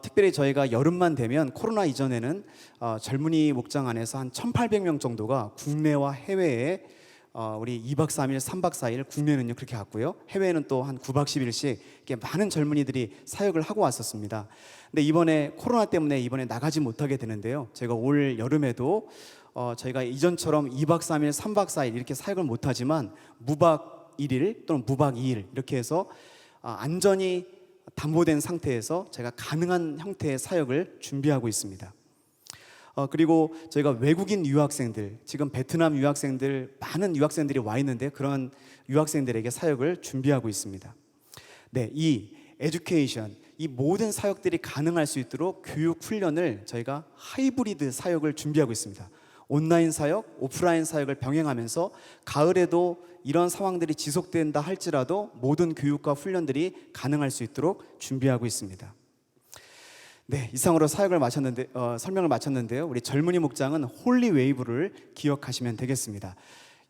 특별히 저희가 여름만 되면 코로나 이전에는 젊은이 목장 안에서 한 1,800명 정도가 국내와 해외에 우리 2박 3일, 3박 4일 국내는요 그렇게 갔고요. 해외에는 또 한 9박 10일씩 이렇게 많은 젊은이들이 사역을 하고 왔었습니다. 근데 이번에 코로나 때문에 이번에 나가지 못하게 되는데요. 제가 올 여름에도 저희가 이전처럼 2박 3일, 3박 4일 이렇게 사역을 못하지만 무박 1일 또는 무박 2일 이렇게 해서 안전이 담보된 상태에서 제가 가능한 형태의 사역을 준비하고 있습니다. 그리고 저희가 외국인 유학생들, 지금 베트남 유학생들, 많은 유학생들이 와 있는데 그런 유학생들에게 사역을 준비하고 있습니다. 네, 이 에듀케이션, 이 모든 사역들이 가능할 수 있도록 교육 훈련을 저희가 하이브리드 사역을 준비하고 있습니다. 온라인 사역, 오프라인 사역을 병행하면서 가을에도 이런 상황들이 지속된다 할지라도 모든 교육과 훈련들이 가능할 수 있도록 준비하고 있습니다. 네, 이상으로 사역을 설명을 마쳤는데요. 우리 젊은이 목장은 홀리 웨이브를 기억하시면 되겠습니다.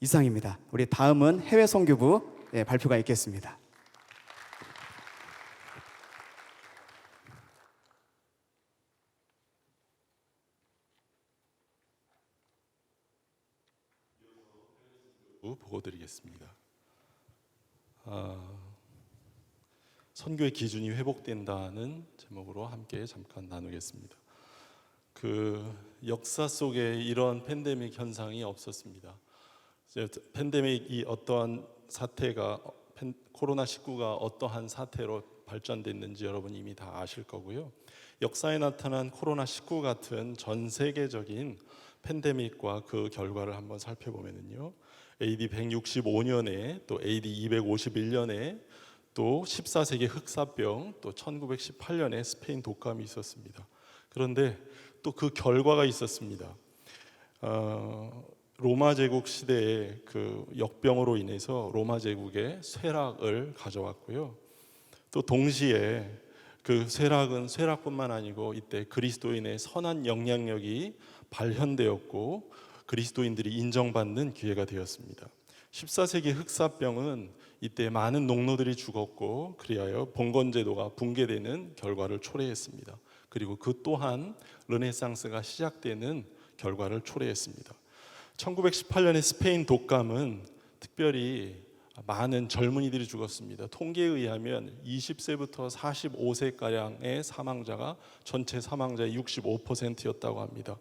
이상입니다. 우리 다음은 해외 선교부 발표가 있겠습니다. 보고드리겠습니다. 선교의 기준이 회복된다는 제목으로 함께 잠깐 나누겠습니다. 역사 속에 이런 팬데믹 현상이 없었습니다. 팬데믹이 어떠한 사태가 코로나19가 어떠한 사태로 발전됐는지 여러분 이미 다 아실 거고요. 역사에 나타난 코로나19 같은 전 세계적인 팬데믹과 그 결과를 한번 살펴보면요. AD 165년에 또 AD 251년에 또 14세기 흑사병 또 1918년에 스페인 독감이 있었습니다. 그런데 또 그 결과가 있었습니다. 로마 제국 시대의 그 역병으로 인해서 로마 제국의 쇠락을 가져왔고요. 또 동시에 그 쇠락은 쇠락뿐만 아니고 이때 그리스도인의 선한 영향력이 발현되었고 그리스도인들이 인정받는 기회가 되었습니다. 14세기 흑사병은 이때 많은 농노들이 죽었고 그리하여 봉건제도가 붕괴되는 결과를 초래했습니다. 그리고 그 또한 르네상스가 시작되는 결과를 초래했습니다. 1918년에 스페인 독감은 특별히 많은 젊은이들이 죽었습니다. 통계에 의하면 20세부터 45세가량의 사망자가 전체 사망자의 65%였다고 합니다.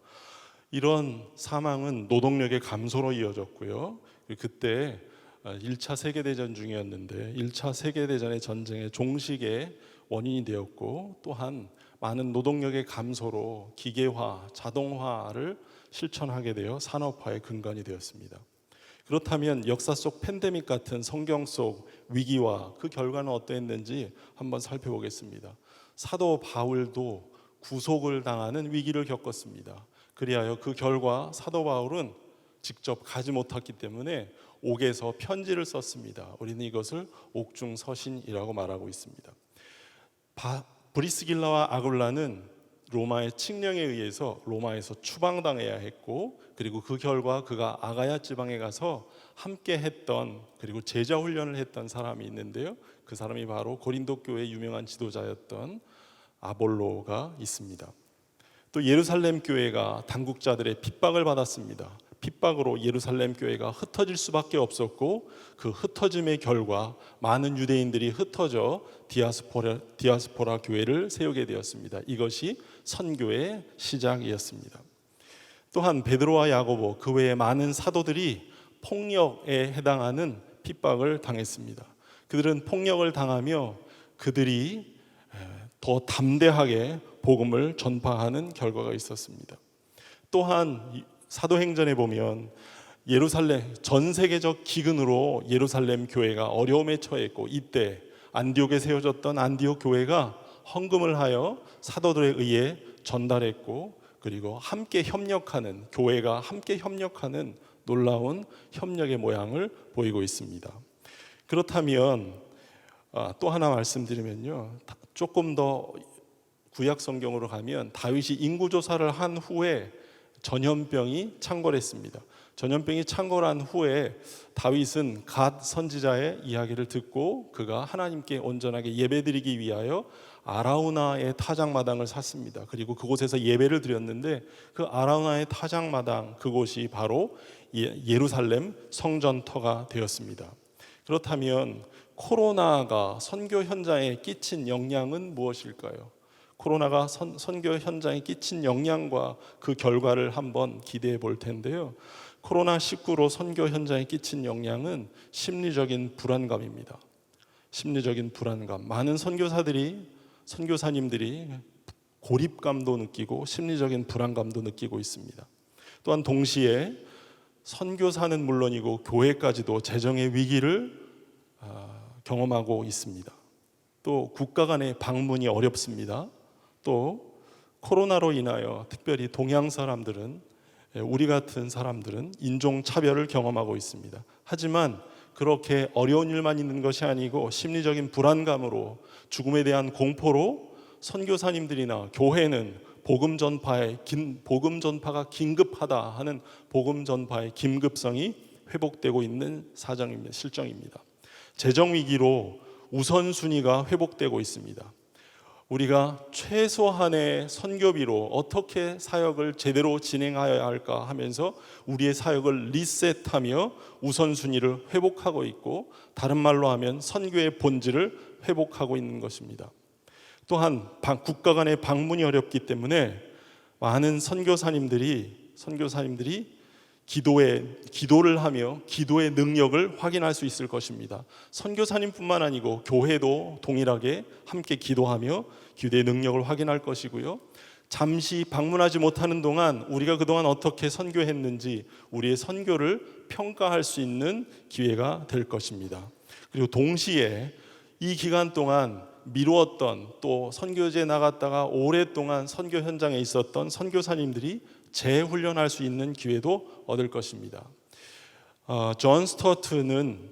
이런 사망은 노동력의 감소로 이어졌고요. 그때 1차 세계대전 중이었는데 1차 세계대전의 전쟁의 종식의 원인이 되었고 또한 많은 노동력의 감소로 기계화, 자동화를 실천하게 되어 산업화의 근간이 되었습니다. 그렇다면 역사 속 팬데믹 같은 성경 속 위기와 그 결과는 어떠했는지 한번 살펴보겠습니다. 사도 바울도 구속을 당하는 위기를 겪었습니다. 그리하여 그 결과 사도 바울은 직접 가지 못했기 때문에 옥에서 편지를 썼습니다. 우리는 이것을 옥중서신이라고 말하고 있습니다. 브리스길라와 아굴라는 로마의 칙령에 의해서 로마에서 추방당해야 했고 그리고 그 결과 그가 아가야 지방에 가서 함께 했던 그리고 제자 훈련을 했던 사람이 있는데요. 그 사람이 바로 고린도 교회의 유명한 지도자였던 아볼로가 있습니다. 또 예루살렘 교회가 당국자들의 핍박을 받았습니다. 핍박으로 예루살렘 교회가 흩어질 수밖에 없었고 그 흩어짐의 결과 많은 유대인들이 흩어져 디아스포라 교회를 세우게 되었습니다. 이것이 선교의 시작이었습니다. 또한 베드로와 야고보 그 외에 많은 사도들이 폭력에 해당하는 핍박을 당했습니다. 그들은 폭력을 당하며 그들이 더 담대하게 복음을 전파하는 결과가 있었습니다. 또한 사도행전에 보면 예루살렘 전 세계적 기근으로 예루살렘 교회가 어려움에 처했고 이때 안디옥에 세워졌던 안디옥 교회가 헌금을 하여 사도들에 의해 전달했고 그리고 함께 협력하는 교회가 함께 협력하는 놀라운 협력의 모양을 보이고 있습니다. 그렇다면 또 하나 말씀드리면요, 조금 더 구약 성경으로 가면 다윗이 인구 조사를 한 후에 전염병이 창궐했습니다. 전염병이 창궐한 후에 다윗은 갓 선지자의 이야기를 듣고 그가 하나님께 온전하게 예배드리기 위하여 아라우나의 타작마당을 샀습니다. 그리고 그곳에서 예배를 드렸는데 그 아라우나의 타작마당 그곳이 바로 예루살렘 성전터가 되었습니다. 그렇다면 코로나가 선교 현장에 끼친 영향은 무엇일까요? 코로나가 선교 현장에 끼친 영향과 그 결과를 한번 기대해 볼 텐데요. 코로나19로 선교 현장에 끼친 영향은 심리적인 불안감입니다. 심리적인 불안감. 많은 선교사님들이 고립감도 느끼고 심리적인 불안감도 느끼고 있습니다. 또한 동시에 선교사는 물론이고 교회까지도 재정의 위기를 경험하고 있습니다. 또 국가 간의 방문이 어렵습니다. 또 코로나로 인하여 특별히 동양 사람들은 우리 같은 사람들은 인종차별을 경험하고 있습니다. 하지만 그렇게 어려운 일만 있는 것이 아니고 심리적인 불안감으로 죽음에 대한 공포로 선교사님들이나 교회는 복음 전파가 긴급하다 하는 복음 전파의 긴급성이 회복되고 있는 실정입니다. 재정 위기로 우선순위가 회복되고 있습니다. 우리가 최소한의 선교비로 어떻게 사역을 제대로 진행하여야 할까 하면서 우리의 사역을 리셋하며 우선순위를 회복하고 있고 다른 말로 하면 선교의 본질을 회복하고 있는 것입니다. 또한 국가 간의 방문이 어렵기 때문에 많은 선교사님들이 기도를 하며 기도의 능력을 확인할 수 있을 것입니다. 선교사님뿐만 아니고 교회도 동일하게 함께 기도하며 기도의 능력을 확인할 것이고요. 잠시 방문하지 못하는 동안 우리가 그동안 어떻게 선교했는지 우리의 선교를 평가할 수 있는 기회가 될 것입니다. 그리고 동시에 이 기간 동안 미루었던 또 선교지에 나갔다가 오랫동안 선교 현장에 있었던 선교사님들이 재훈련할 수 있는 기회도 얻을 것입니다. 존 스튜어트는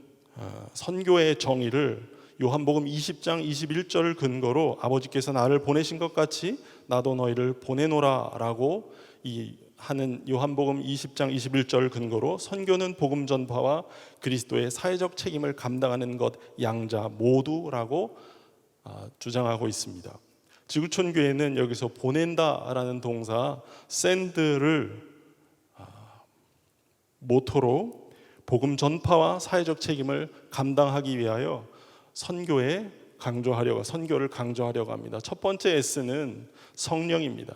선교의 정의를 요한복음 20장 21절을 근거로 아버지께서 나를 보내신 것 같이 나도 너희를 보내노라라고 하는 요한복음 20장 21절을 근거로 선교는 복음 전파와 그리스도의 사회적 책임을 감당하는 것 양자 모두라고 주장하고 있습니다. 지구촌 교회는 여기서 보낸다라는 동사 send를 모토로 복음 전파와 사회적 책임을 감당하기 위하여 선교를 강조하려고 합니다. 첫 번째 S는 성령입니다.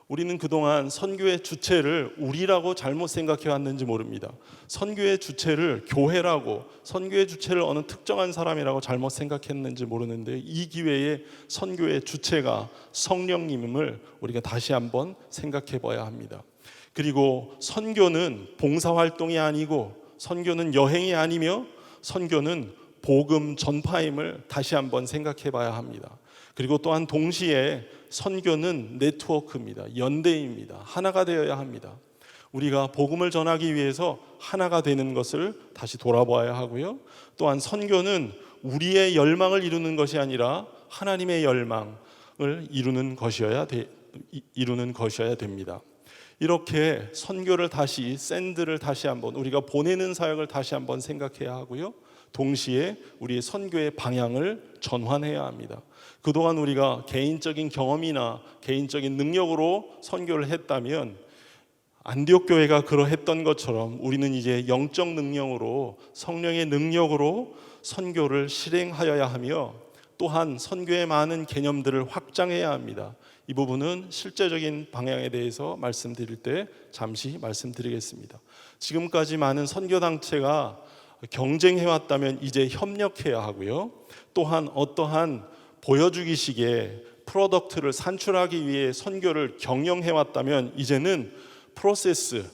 우리는 그동안 선교의 주체를 우리라고 잘못 생각해 왔는지 모릅니다. 선교의 주체를 교회라고, 선교의 주체를 어느 특정한 사람이라고 잘못 생각했는지 모르는데, 이 기회에 선교의 주체가 성령님임을 우리가 다시 한번 생각해 봐야 합니다. 그리고 선교는 봉사활동이 아니고, 선교는 여행이 아니며, 선교는 복음 전파임을 다시 한번 생각해 봐야 합니다. 그리고 또한 동시에 선교는 네트워크입니다. 연대입니다. 하나가 되어야 합니다. 우리가 복음을 전하기 위해서 하나가 되는 것을 다시 돌아봐야 하고요. 또한 선교는 우리의 열망을 이루는 것이 아니라 하나님의 열망을 이루는 것이어야 됩니다. 이렇게 선교를 다시, 샌드를 다시 한번, 우리가 보내는 사역을 다시 한번 생각해야 하고요. 동시에 우리의 선교의 방향을 전환해야 합니다. 그동안 우리가 개인적인 경험이나 개인적인 능력으로 선교를 했다면, 안디옥 교회가 그러했던 것처럼 우리는 이제 영적 능력으로, 성령의 능력으로 선교를 실행하여야 하며, 또한 선교의 많은 개념들을 확장해야 합니다. 이 부분은 실제적인 방향에 대해서 말씀드릴 때 잠시 말씀드리겠습니다. 지금까지 많은 선교단체가 경쟁해왔다면 이제 협력해야 하고요. 또한 어떠한 보여주기식의 프로덕트를 산출하기 위해 선교를 경영해왔다면 이제는 프로세스,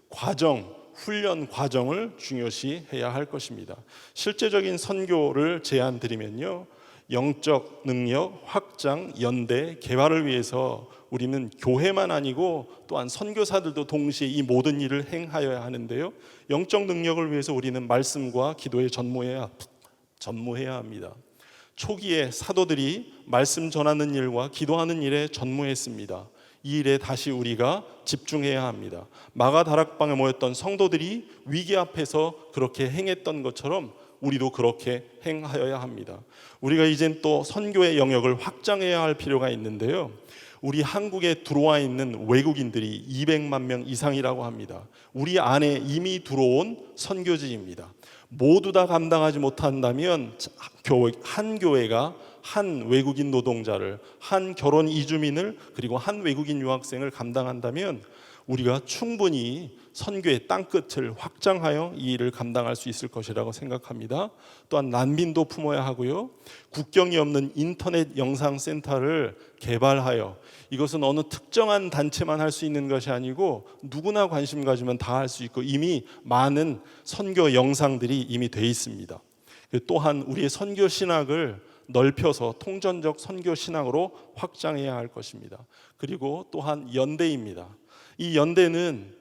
과정, 훈련 과정을 중요시해야 할 것입니다. 실제적인 선교를 제안드리면요, 영적 능력 확장, 연대, 개발을 위해서 우리는 교회만 아니고 또한 선교사들도 동시에 이 모든 일을 행하여야 하는데요, 영적 능력을 위해서 우리는 말씀과 기도에 전무해야 합니다. 초기에 사도들이 말씀 전하는 일과 기도하는 일에 전무했습니다. 이 일에 다시 우리가 집중해야 합니다. 마가 다락방에 모였던 성도들이 위기 앞에서 그렇게 행했던 것처럼 우리도 그렇게 행하여야 합니다. 우리가 이젠 또 선교의 영역을 확장해야 할 필요가 있는데요, 우리 한국에 들어와 있는 외국인들이 200만 명 이상이라고 합니다. 우리 안에 이미 들어온 선교지입니다. 모두 다 감당하지 못한다면 한 교회가 한 외국인 노동자를, 한 결혼 이주민을, 그리고 한 외국인 유학생을 감당한다면 우리가 충분히 선교의 땅끝을 확장하여 이 일을 감당할 수 있을 것이라고 생각합니다. 또한 난민도 품어야 하고요, 국경이 없는 인터넷 영상센터를 개발하여, 이것은 어느 특정한 단체만 할 수 있는 것이 아니고 누구나 관심 가지면 다 할 수 있고 이미 많은 선교 영상들이 이미 돼 있습니다. 또한 우리의 선교 신학을 넓혀서 통전적 선교 신학으로 확장해야 할 것입니다. 그리고 또한 연대입니다. 이 연대는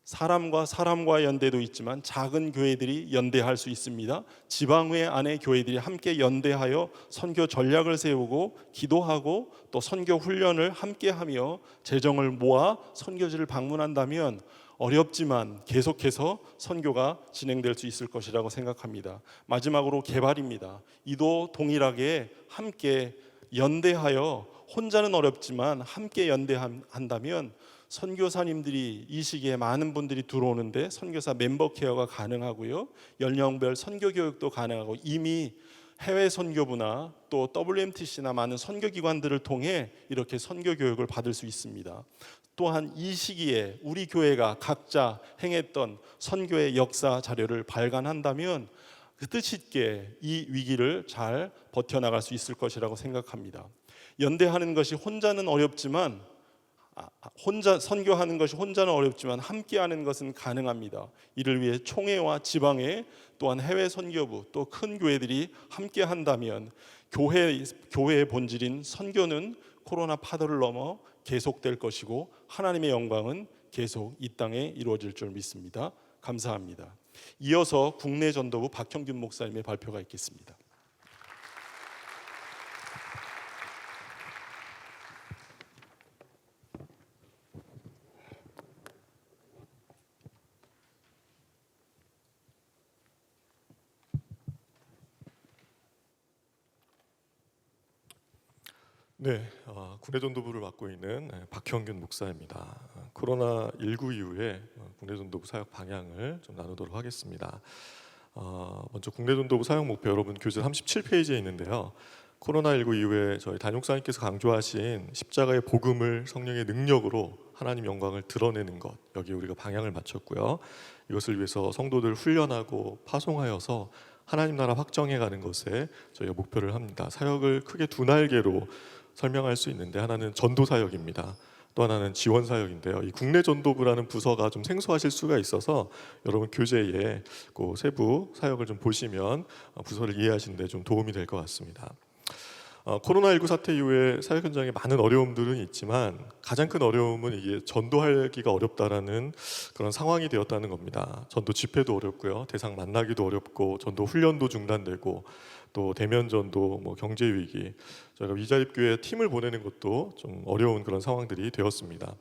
사람과 사람과의 연대도 있지만 작은 교회들이 연대할 수 있습니다. 지방회 안에 교회들이 함께 연대하여 선교 전략을 세우고 기도하고 또 선교 훈련을 함께하며 재정을 모아 선교지를 방문한다면 어렵지만 계속해서 선교가 진행될 수 있을 것이라고 생각합니다. 마지막으로 개발입니다. 이도 동일하게 함께 연대하여, 혼자는 어렵지만 함께 연대한다면 선교사님들이 이 시기에 많은 분들이 들어오는데 선교사 멤버 케어가 가능하고요, 연령별 선교 교육도 가능하고, 이미 해외 선교부나 또 WMTC나 많은 선교기관들을 통해 이렇게 선교 교육을 받을 수 있습니다. 또한 이 시기에 우리 교회가 각자 행했던 선교의 역사 자료를 발간한다면 그 뜻 있게 이 위기를 잘 버텨나갈 수 있을 것이라고 생각합니다. 연대하는 것이 혼자는 어렵지만, 선교하는 것이 혼자는 어렵지만 함께하는 것은 가능합니다. 이를 위해 총회와 지방회, 또한 해외 선교부, 또 큰 교회들이 함께한다면 교회의 본질인 선교는 코로나 파도를 넘어 계속될 것이고 하나님의 영광은 계속 이 땅에 이루어질 줄 믿습니다. 감사합니다. 이어서 국내 전도부 박형균 목사님의 발표가 있겠습니다. 네, 국내전도부를 맡고 있는 박형균 목사입니다. 코로나19 이후에 국내전도부 사역 방향을 좀 나누도록 하겠습니다. 먼저 국내전도부 사역 목표 여러분 교재 37페이지에 있는데요. 코로나19 이후에 저희 담임목사님께서 강조하신 십자가의 복음을 성령의 능력으로 하나님 영광을 드러내는 것, 여기 우리가 방향을 맞췄고요. 이것을 위해서 성도들 훈련하고 파송하여서 하나님 나라 확정해가는 것에 저희가 목표를 합니다. 사역을 크게 두 날개로 설명할 수 있는데, 하나는 전도 사역입니다. 또 하나는 지원 사역인데요. 이 국내 전도부라는 부서가 좀 생소하실 수가 있어서 여러분 교재에 그 세부 사역을 좀 보시면 부서를 이해하시는 데 좀 도움이 될 것 같습니다. 코로나19 사태 이후에 사역 현장에 많은 어려움들은 있지만 가장 큰 어려움은 이게 전도하기가 어렵다라는 그런 상황이 되었다는 겁니다. 전도 집회도 어렵고요, 대상 만나기도 어렵고, 전도 훈련도 중단되고, 또 대면 전도, 경제 위기, 저희가 위자립교회 팀을 보내는 것도 좀 어려운 그런 상황들이 되었습니다.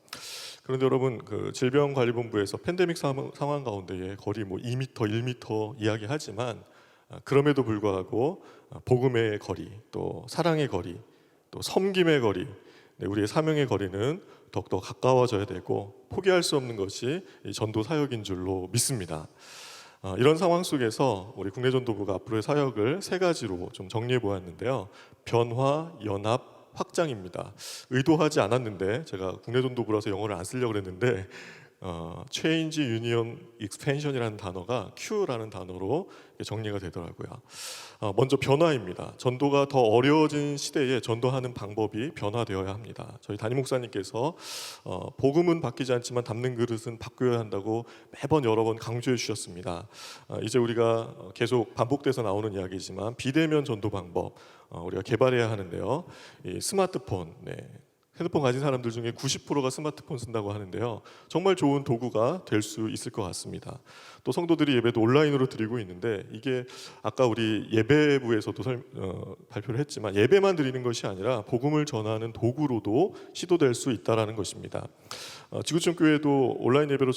그런데 여러분, 그 질병관리본부에서 팬데믹 상황 가운데에 거리 2m, 1m 이야기하지만 그럼에도 불구하고 복음의 거리, 또 사랑의 거리, 또 섬김의 거리, 우리의 사명의 거리는 더욱더 가까워져야 되고 포기할 수 없는 것이 이 전도 사역인 줄로 믿습니다. 이런 상황 속에서 우리 국내전도부가 앞으로의 사역을 세 가지로 좀 정리해 보았는데요. 변화, 연합, 확장입니다. 의도하지 않았는데 제가 국내전도부라서 영어를 안 쓰려고 그랬는데 Change, Union, Expansion이라는 단어가 Q라는 단어로 정리가 되더라고요. 먼저 변화입니다. 전도가 더 어려워진 시대에 전도하는 방법이 변화되어야 합니다. 저희 담임 목사님께서 복음은 바뀌지 않지만 담는 그릇은 바뀌어야 한다고 매번 여러 번 강조해 주셨습니다. 이제 우리가 계속 반복돼서 나오는 이야기지만 비대면 전도 방법 우리가 개발해야 하는데요. 이 스마트폰, 핸드폰 가진 사람들 중에 90%가 스마트폰 쓴다고 하는데요. 정말 좋은 도구가 될 수 있을 것 같습니다. 또 성도들이 예배도 온라인으로 드리고 있는데, 이게 아까 우리 예배부에서도 발표를 했지만 예배만 드리는 것이 아니라 복음을 전하는 도구로도 시도될 수 있다라는 것입니다. 지구촌 교회도 온라인 예배로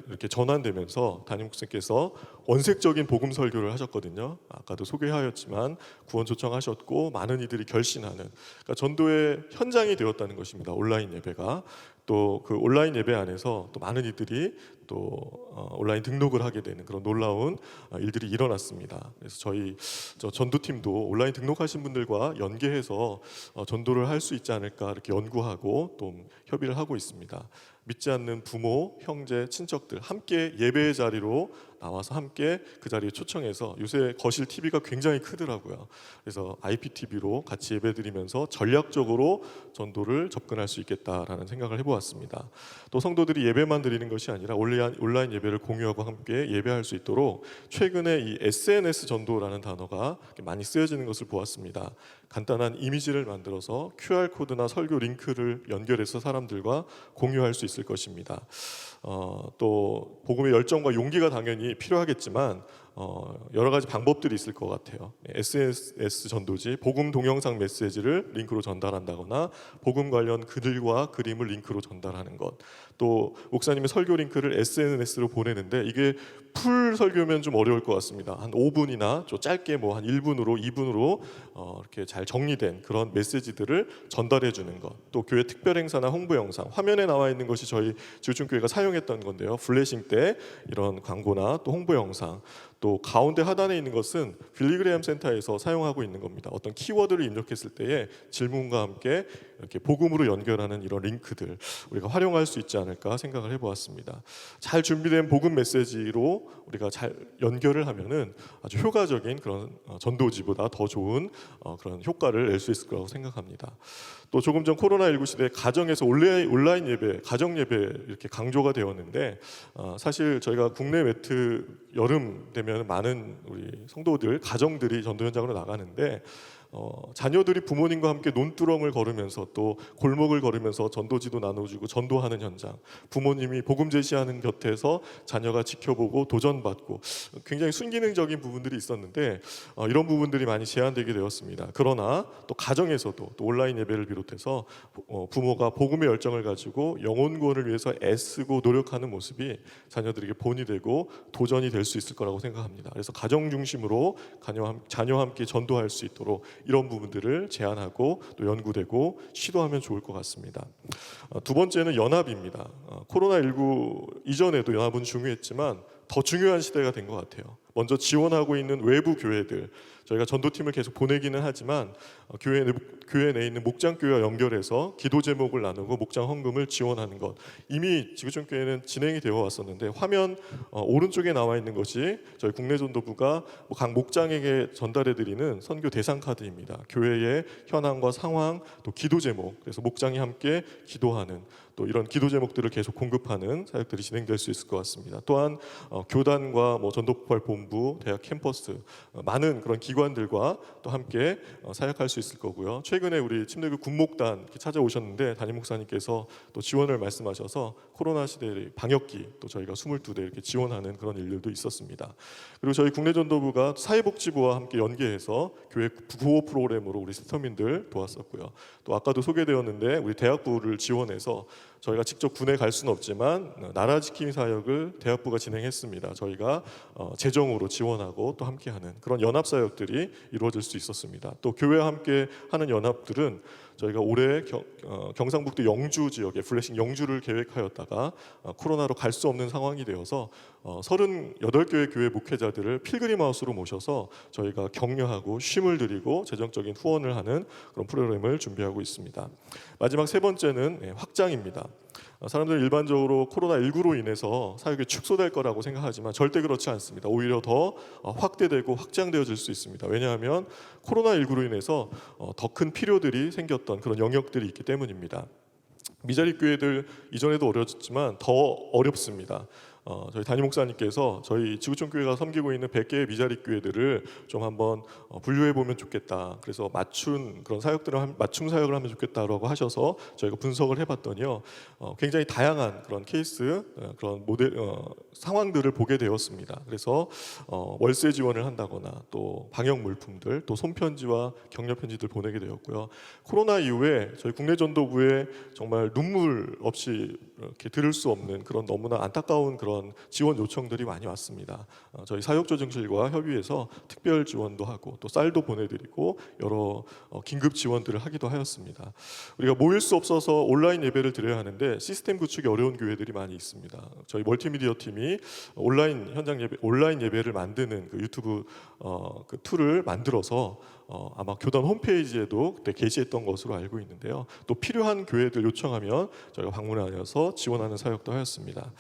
이렇게 전환되면서 담임 목사님께서 원색적인 복음 설교를 하셨거든요. 아까도 소개하였지만 구원 초청하셨고 많은 이들이 결신하는, 그러니까 전도의 현장이 되었다는 것입니다. 온라인 예배가. 또 그 온라인 예배 안에서 또 많은 이들이 또 온라인 등록을 하게 되는 그런 놀라운 일들이 일어났습니다. 그래서 저희 전도팀도 온라인 등록하신 분들과 연계해서 전도를 할 수 있지 않을까 이렇게 연구하고 또 협의를 하고 있습니다. 믿지 않는 부모, 형제, 친척들 함께 예배의 자리로 나와서 함께 그 자리에 초청해서, 요새 거실 TV가 굉장히 크더라고요. 그래서 IPTV로 같이 예배드리면서 전략적으로 전도를 접근할 수 있겠다라는 생각을 해보았습니다. 또 성도들이 예배만 드리는 것이 아니라 온라인 예배를 공유하고 함께 예배할 수 있도록 최근에 이 SNS 전도라는 단어가 많이 쓰여지는 것을 보았습니다. 간단한 이미지를 만들어서 QR코드나 설교 링크를 연결해서 사람들과 공유할 수 있을 것입니다. 또 복음의 열정과 용기가 당연히 필요하겠지만 여러 가지 방법들이 있을 것 같아요. SNS 전도지, 복음 동영상 메시지를 링크로 전달한다거나 복음 관련 글과 그림을 링크로 전달하는 것, 또 목사님의 설교 링크를 SNS로 보내는데 이게 풀 설교면 좀 어려울 것 같습니다. 한 5분이나 좀 짧게 한 1분으로 2분으로 이렇게 잘 정리된 그런 메시지들을 전달해 주는 것, 또 교회 특별 행사나 홍보 영상, 화면에 나와 있는 것이 저희 지구촌 교회가 사용했던 건데요. 블레싱 때 이런 광고나 또 홍보 영상, 또 가운데 하단에 있는 것은 빌리그레암 센터에서 사용하고 있는 겁니다. 어떤 키워드를 입력했을 때에 질문과 함께 이렇게 복음으로 연결하는 이런 링크들 우리가 활용할 수 있지 않을까 생각을 해보았습니다. 잘 준비된 복음 메시지로 우리가 잘 연결을 하면은 아주 효과적인 그런 전도지보다 더 좋은 그런 효과를 낼 수 있을 거라고 생각합니다. 또 조금 전 코로나19 시대에 가정에서 온라인 예배, 가정 예배 이렇게 강조가 되었는데, 사실 저희가 국내 매트 여름 되면 많은 우리 성도들, 가정들이 전도 현장으로 나가는데 자녀들이 부모님과 함께 논두렁을 걸으면서 또 골목을 걸으면서 전도지도 나눠주고 전도하는 현장, 부모님이 복음 제시하는 곁에서 자녀가 지켜보고 도전받고, 굉장히 순기능적인 부분들이 있었는데 이런 부분들이 많이 제한되게 되었습니다. 그러나 또 가정에서도 또 온라인 예배를 비롯해서 부모가 복음의 열정을 가지고 영혼 구원을 위해서 애쓰고 노력하는 모습이 자녀들에게 본이 되고 도전이 될 수 있을 거라고 생각합니다. 그래서 가정 중심으로 자녀와 함께 전도할 수 있도록 이런 부분들을 제안하고 또 연구되고 시도하면 좋을 것 같습니다. 두 번째는 연합입니다. 코로나19 이전에도 연합은 중요했지만 더 중요한 시대가 된 것 같아요. 먼저 지원하고 있는 외부 교회들, 저희가 전도팀을 계속 보내기는 하지만 교회 내에 있는 목장교회와 연결해서 기도 제목을 나누고 목장 헌금을 지원하는 것, 이미 지구촌교회는 진행이 되어 왔었는데, 화면 오른쪽에 나와 있는 것이 저희 국내 전도부가 각 목장에게 전달해 드리는 선교 대상 카드입니다. 교회의 현황과 상황, 또 기도 제목, 그래서 목장이 함께 기도하는, 또 이런 기도 제목들을 계속 공급하는 사역들이 진행될 수 있을 것 같습니다. 또한 교단과 전도폭발 본부, 대학 캠퍼스, 많은 그런 기관들과 또 함께 사역할 수 있을 거고요. 최근에 우리 침례교 군목단 찾아오셨는데 담임 목사님께서 또 지원을 말씀하셔서 코로나 시대의 방역기 또 저희가 22대 이렇게 지원하는 그런 일들도 있었습니다. 그리고 저희 국내 전도부가 사회복지부와 함께 연계해서 교회 구호 프로그램으로 우리 스터민들 도왔었고요. 또 아까도 소개되었는데 우리 대학부를 지원해서 저희가 직접 군에 갈 수는 없지만 나라 지킴이 사역을 대학부가 진행했습니다. 저희가 재정으로 지원하고 또 함께하는 그런 연합 사역들이 이루어질 수 있었습니다. 또 교회와 함께 하는 연합들은 저희가 올해 경상북도 영주 지역에 블레싱 영주를 계획하였다가 코로나로 갈 수 없는 상황이 되어서 38교회 교회 목회자들을 필그림 하우스로 모셔서 저희가 격려하고 쉼을 드리고 재정적인 후원을 하는 그런 프로그램을 준비하고 있습니다. 마지막 세 번째는 확장입니다. 사람들은 일반적으로 코로나19로 인해서 사역이 축소될 거라고 생각하지만 절대 그렇지 않습니다. 오히려 더 확대되고 확장되어질 수 있습니다. 왜냐하면 코로나19로 인해서 더 큰 필요들이 생겼던 그런 영역들이 있기 때문입니다. 미자립 교회들 이전에도 어려웠지만 더 어렵습니다. 저희 담임 목사님께서 저희 지구촌 교회가 섬기고 있는 100개의 미자립 교회들을 좀 한번 분류해 보면 좋겠다. 그래서 맞춤 사역을 하면 좋겠다라고 하셔서 저희가 분석을 해봤더니요, 굉장히 다양한 그런 케이스, 그런 모델 상황들을 보게 되었습니다. 그래서 월세 지원을 한다거나 또 방역 물품들, 또 손편지와 격려 편지들 보내게 되었고요. 코로나 이후에 저희 국내 전도부에 정말 눈물 없이 이렇게 들을 수 없는 그런 너무나 안타까운 그런 지원 요청들이 많이 왔습니다. 저희 사역조정실과 협의해서 특별 지원도 하고 또 쌀도 보내드리고 여러 긴급 지원들을 하기도 하였습니다. 우리가 모일 수 없어서 온라인 예배를 드려야 하는데 시스템 구축이 어려운 교회들이 많이 있습니다. 저희 멀티미디어 팀이 온라인 현장 예배, 온라인 예배를 만드는 그 유튜브 그 툴을 만들어서 아마 교단 홈페이지에도 그때 게시했던 것으로 알고 있는데요. 또 필요한 교회들 요청하면 저희가 방문하여서 지원하는 사역도 하였습니다.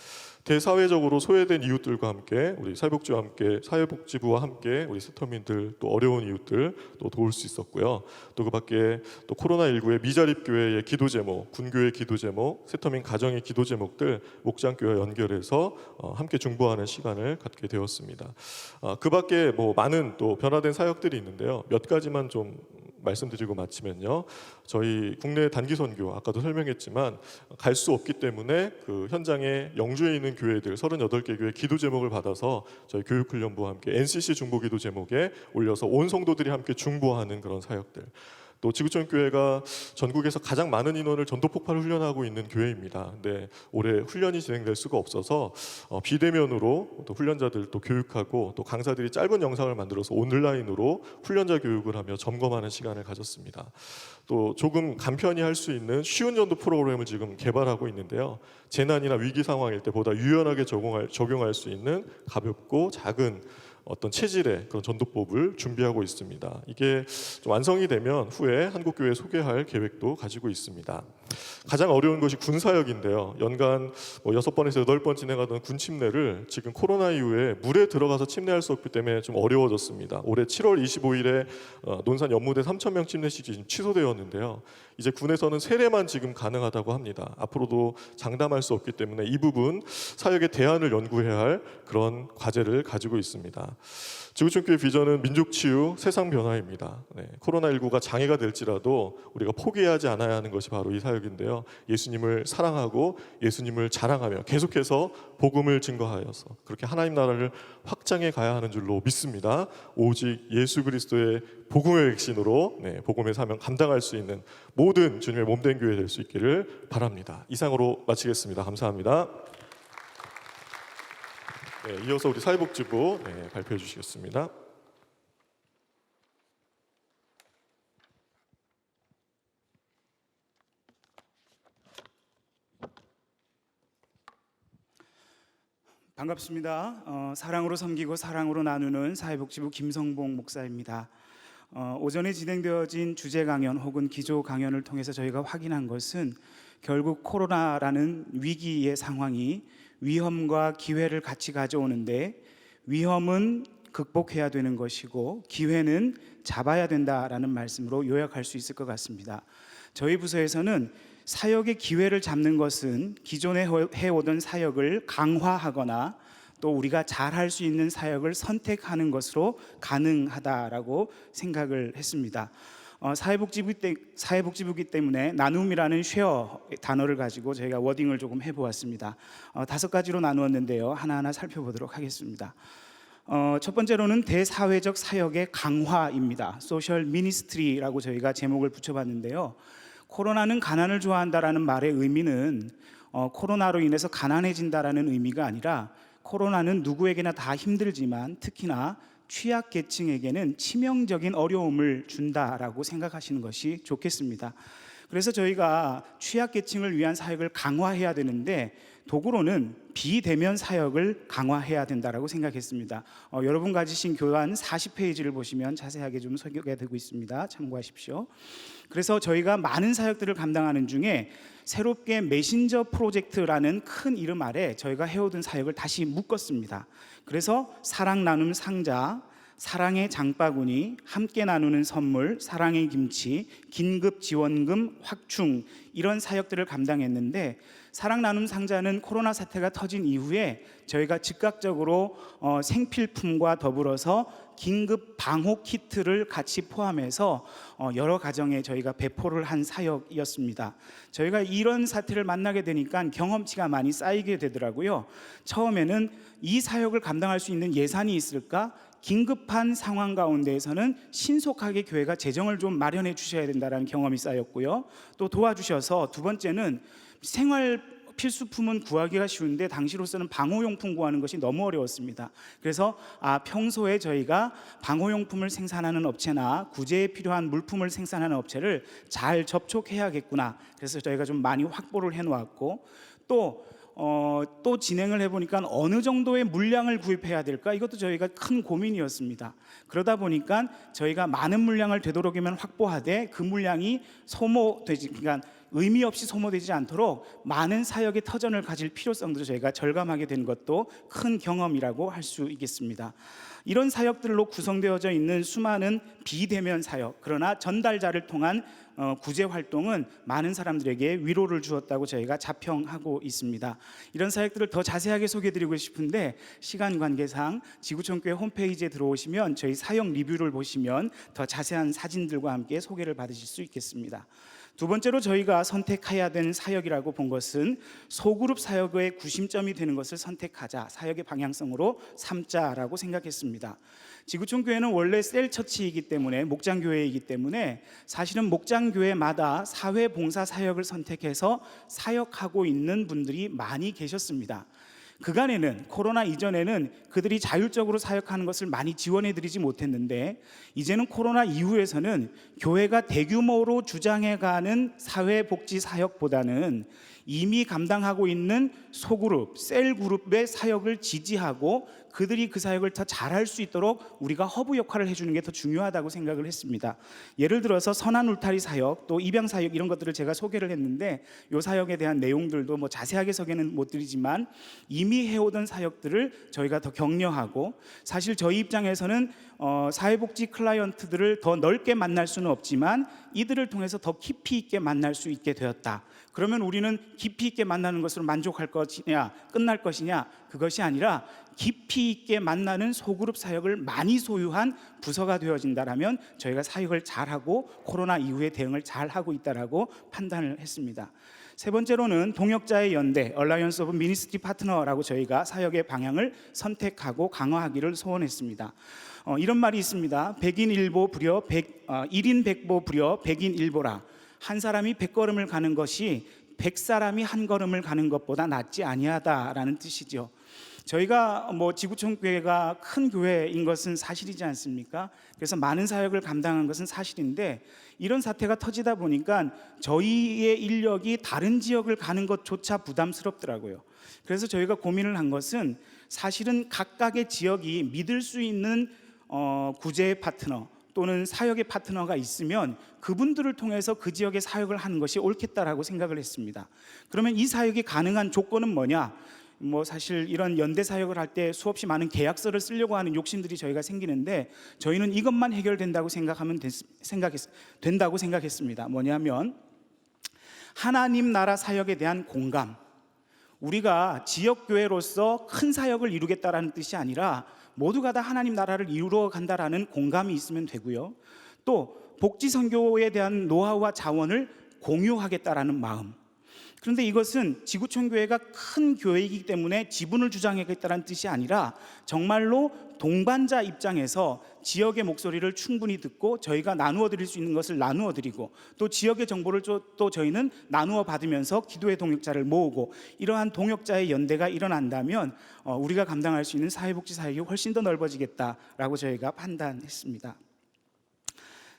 대사회적으로 소외된 이웃들과 함께 우리 사회복지부와 함께 우리 스터민들 또 어려운 이웃들 또 도울 수 있었고요. 또 그밖에 또 코로나19의 미자립 교회의 기도 제목, 군교의 기도 제목, 스터민 가정의 기도 제목들 목장교회와 연결해서 함께 중보하는 시간을 갖게 되었습니다. 그밖에 많은 또 변화된 사역들이 있는데요. 몇 가지만 좀 말씀드리고 마치면요, 저희 국내 단기 선교 아까도 설명했지만 갈 수 없기 때문에 그 현장에 영주에 있는 교회들 38개 교회 기도 제목을 받아서 저희 교육훈련부와 함께 NCC 중보 기도 제목에 올려서 온 성도들이 함께 중보하는 그런 사역들, 또 지구촌 교회가 전국에서 가장 많은 인원을 전도 폭발 훈련하고 있는 교회입니다. 근데 올해 훈련이 진행될 수가 없어서 비대면으로 또 훈련자들 또 교육하고 또 강사들이 짧은 영상을 만들어서 온라인으로 훈련자 교육을 하며 점검하는 시간을 가졌습니다. 또 조금 간편히 할 수 있는 쉬운 전도 프로그램을 지금 개발하고 있는데요. 재난이나 위기 상황일 때 보다 유연하게 적용할 수 있는 가볍고 작은 어떤 체질의 그런 전도법을 준비하고 있습니다. 이게 좀 완성이 되면 후에 한국교회에 소개할 계획도 가지고 있습니다. 가장 어려운 것이 군사역인데요. 연간 6번에서 8번 진행하던 군 침례를 지금 코로나 이후에 물에 들어가서 침례할 수 없기 때문에 좀 어려워졌습니다. 올해 7월 25일에 논산 연무대 3,000명 침례식이 지금 취소되었는데요. 이제 군에서는 세례만 지금 가능하다고 합니다. 앞으로도 장담할 수 없기 때문에 이 부분 사역의 대안을 연구해야 할 그런 과제를 가지고 있습니다. 지구촌교회 비전은 민족치유, 세상 변화입니다. 코로나19가 장애가 될지라도 우리가 포기하지 않아야 하는 것이 바로 이 사역인데요. 예수님을 사랑하고 예수님을 자랑하며 계속해서 복음을 증거하여서 그렇게 하나님 나라를 확장해 가야 하는 줄로 믿습니다. 오직 예수 그리스도의 복음의 백신으로 복음의 사명 감당할 수 있는 모든 주님의 몸된 교회 될 수 있기를 바랍니다. 이상으로 마치겠습니다. 감사합니다. 이어서 우리 사회복지부 발표해 주시겠습니다. 반갑습니다. 사랑으로 섬기고 사랑으로 나누는 사회복지부 김성봉 목사입니다. 오전에 진행되어진 주제 강연 혹은 기조 강연을 통해서 저희가 확인한 것은 결국 코로나라는 위기의 상황이 위험과 기회를 같이 가져오는데 위험은 극복해야 되는 것이고 기회는 잡아야 된다라는 말씀으로 요약할 수 있을 것 같습니다. 저희 부서에서는 사역의 기회를 잡는 것은 기존에 해오던 사역을 강화하거나 또 우리가 잘할 수 있는 사역을 선택하는 것으로 가능하다라고 생각을 했습니다. 사회복지부이기 때문에 나눔이라는 쉐어 단어를 가지고 저희가 워딩을 조금 해보았습니다. 5가지로 나누었는데요. 하나하나 살펴보도록 하겠습니다. 첫 번째로는 대사회적 사역의 강화입니다. 소셜 미니스트리라고 저희가 제목을 붙여봤는데요. 코로나는 가난을 좋아한다라는 말의 의미는 코로나로 인해서 가난해진다라는 의미가 아니라 코로나는 누구에게나 다 힘들지만 특히나 취약계층에게는 치명적인 어려움을 준다라고 생각하시는 것이 좋겠습니다. 그래서 저희가 취약계층을 위한 사역을 강화해야 되는데 도구로는 비대면 사역을 강화해야 된다라고 생각했습니다. 여러분 가지신 교환 40페이지를 보시면 자세하게 좀 소개되고 있습니다. 참고하십시오. 그래서 저희가 많은 사역들을 감당하는 중에 새롭게 메신저 프로젝트라는 큰 이름 아래 저희가 해오던 사역을 다시 묶었습니다. 그래서 사랑 나눔 상자, 사랑의 장바구니, 함께 나누는 선물, 사랑의 김치, 긴급 지원금 확충 이런 사역들을 감당했는데 사랑 나눔 상자는 코로나 사태가 터진 이후에 저희가 즉각적으로 생필품과 더불어서 긴급 방호 키트를 같이 포함해서 여러 가정에 저희가 배포를 한 사역이었습니다. 저희가 이런 사태를 만나게 되니까 경험치가 많이 쌓이게 되더라고요. 처음에는 이 사역을 감당할 수 있는 예산이 있을까? 긴급한 상황 가운데에서는 신속하게 교회가 재정을 좀 마련해 주셔야 된다는 경험이 쌓였고요. 또 도와주셔서 두 번째는 생활 필수품은 구하기가 쉬운데 당시로서는 방호용품 구하는 것이 너무 어려웠습니다. 그래서 평소에 저희가 방호용품을 생산하는 업체나 구제에 필요한 물품을 생산하는 업체를 잘 접촉해야겠구나. 그래서 저희가 좀 많이 확보를 해놓았고 또 진행을 해보니까 어느 정도의 물량을 구입해야 될까? 이것도 저희가 큰 고민이었습니다. 그러다 보니까 저희가 많은 물량을 되도록이면 확보하되 그 물량이 그러니까 의미 없이 소모되지 않도록 많은 사역의 터전을 가질 필요성도 저희가 절감하게 된 것도 큰 경험이라고 할 수 있겠습니다. 이런 사역들로 구성되어져 있는 수많은 비대면 사역, 그러나 전달자를 통한 구제 활동은 많은 사람들에게 위로를 주었다고 저희가 자평하고 있습니다. 이런 사역들을 더 자세하게 소개해드리고 싶은데 시간 관계상 지구촌교회 홈페이지에 들어오시면 저희 사역 리뷰를 보시면 더 자세한 사진들과 함께 소개를 받으실 수 있겠습니다. 두 번째로 저희가 선택해야 되는 사역이라고 본 것은 소그룹 사역의 구심점이 되는 것을 선택하자, 사역의 방향성으로 삼자라고 생각했습니다. 지구촌교회는 원래 셀처치이기 때문에 목장교회이기 때문에 사실은 목장교회마다 사회봉사 사역을 선택해서 사역하고 있는 분들이 많이 계셨습니다. 그간에는 코로나 이전에는 그들이 자율적으로 사역하는 것을 많이 지원해드리지 못했는데 이제는 코로나 이후에서는 교회가 대규모로 주장해가는 사회복지 사역보다는 이미 감당하고 있는 소그룹, 셀그룹의 사역을 지지하고 그들이 그 사역을 더 잘할 수 있도록 우리가 허브 역할을 해주는 게 더 중요하다고 생각을 했습니다. 예를 들어서 선한 울타리 사역, 또 입양 사역 이런 것들을 제가 소개를 했는데 이 사역에 대한 내용들도 뭐 자세하게 소개는 못 드리지만 이미 해오던 사역들을 저희가 더 격려하고 사실 저희 입장에서는 사회복지 클라이언트들을 더 넓게 만날 수는 없지만 이들을 통해서 더 깊이 있게 만날 수 있게 되었다. 그러면 우리는 깊이 있게 만나는 것으로 만족할 것이냐, 끝날 것이냐, 그것이 아니라 깊이 있게 만나는 소그룹 사역을 많이 소유한 부서가 되어진다라면 저희가 사역을 잘하고 코로나 이후에 대응을 잘하고 있다라고 판단을 했습니다. 세 번째로는 동역자의 연대, 얼라이언스 오브 미니스트리 파트너라고 저희가 사역의 방향을 선택하고 강화하기를 소원했습니다. 이런 말이 있습니다. 1인 100보 부려 100인 1보라. 한 사람이 100걸음을 가는 것이 100사람이 한 걸음을 가는 것보다 낫지 아니하다라는 뜻이죠. 저희가 지구촌교회가 큰 교회인 것은 사실이지 않습니까? 그래서 많은 사역을 감당한 것은 사실인데 이런 사태가 터지다 보니까 저희의 인력이 다른 지역을 가는 것조차 부담스럽더라고요. 그래서 저희가 고민을 한 것은 사실은 각각의 지역이 믿을 수 있는 구제의 파트너 또는 사역의 파트너가 있으면 그분들을 통해서 그 지역의 사역을 하는 것이 옳겠다라고 생각을 했습니다. 그러면 이 사역이 가능한 조건은 뭐냐? 사실 이런 연대 사역을 할 때 수없이 많은 계약서를 쓰려고 하는 욕심들이 저희가 생기는데 저희는 이것만 해결된다고 된다고 생각했습니다. 뭐냐면 하나님 나라 사역에 대한 공감. 우리가 지역교회로서 큰 사역을 이루겠다라는 뜻이 아니라 모두가 다 하나님 나라를 이루어 간다라는 공감이 있으면 되고요. 또 복지 선교에 대한 노하우와 자원을 공유하겠다라는 마음. 그런데 이것은 지구촌 교회가 큰 교회이기 때문에 지분을 주장하겠다는 뜻이 아니라 정말로 동반자 입장에서 지역의 목소리를 충분히 듣고 저희가 나누어 드릴 수 있는 것을 나누어 드리고 또 지역의 정보를 또 저희는 나누어 받으면서 기도의 동역자를 모으고 이러한 동역자의 연대가 일어난다면 우리가 감당할 수 있는 사회복지 사역이 훨씬 더 넓어지겠다라고 저희가 판단했습니다.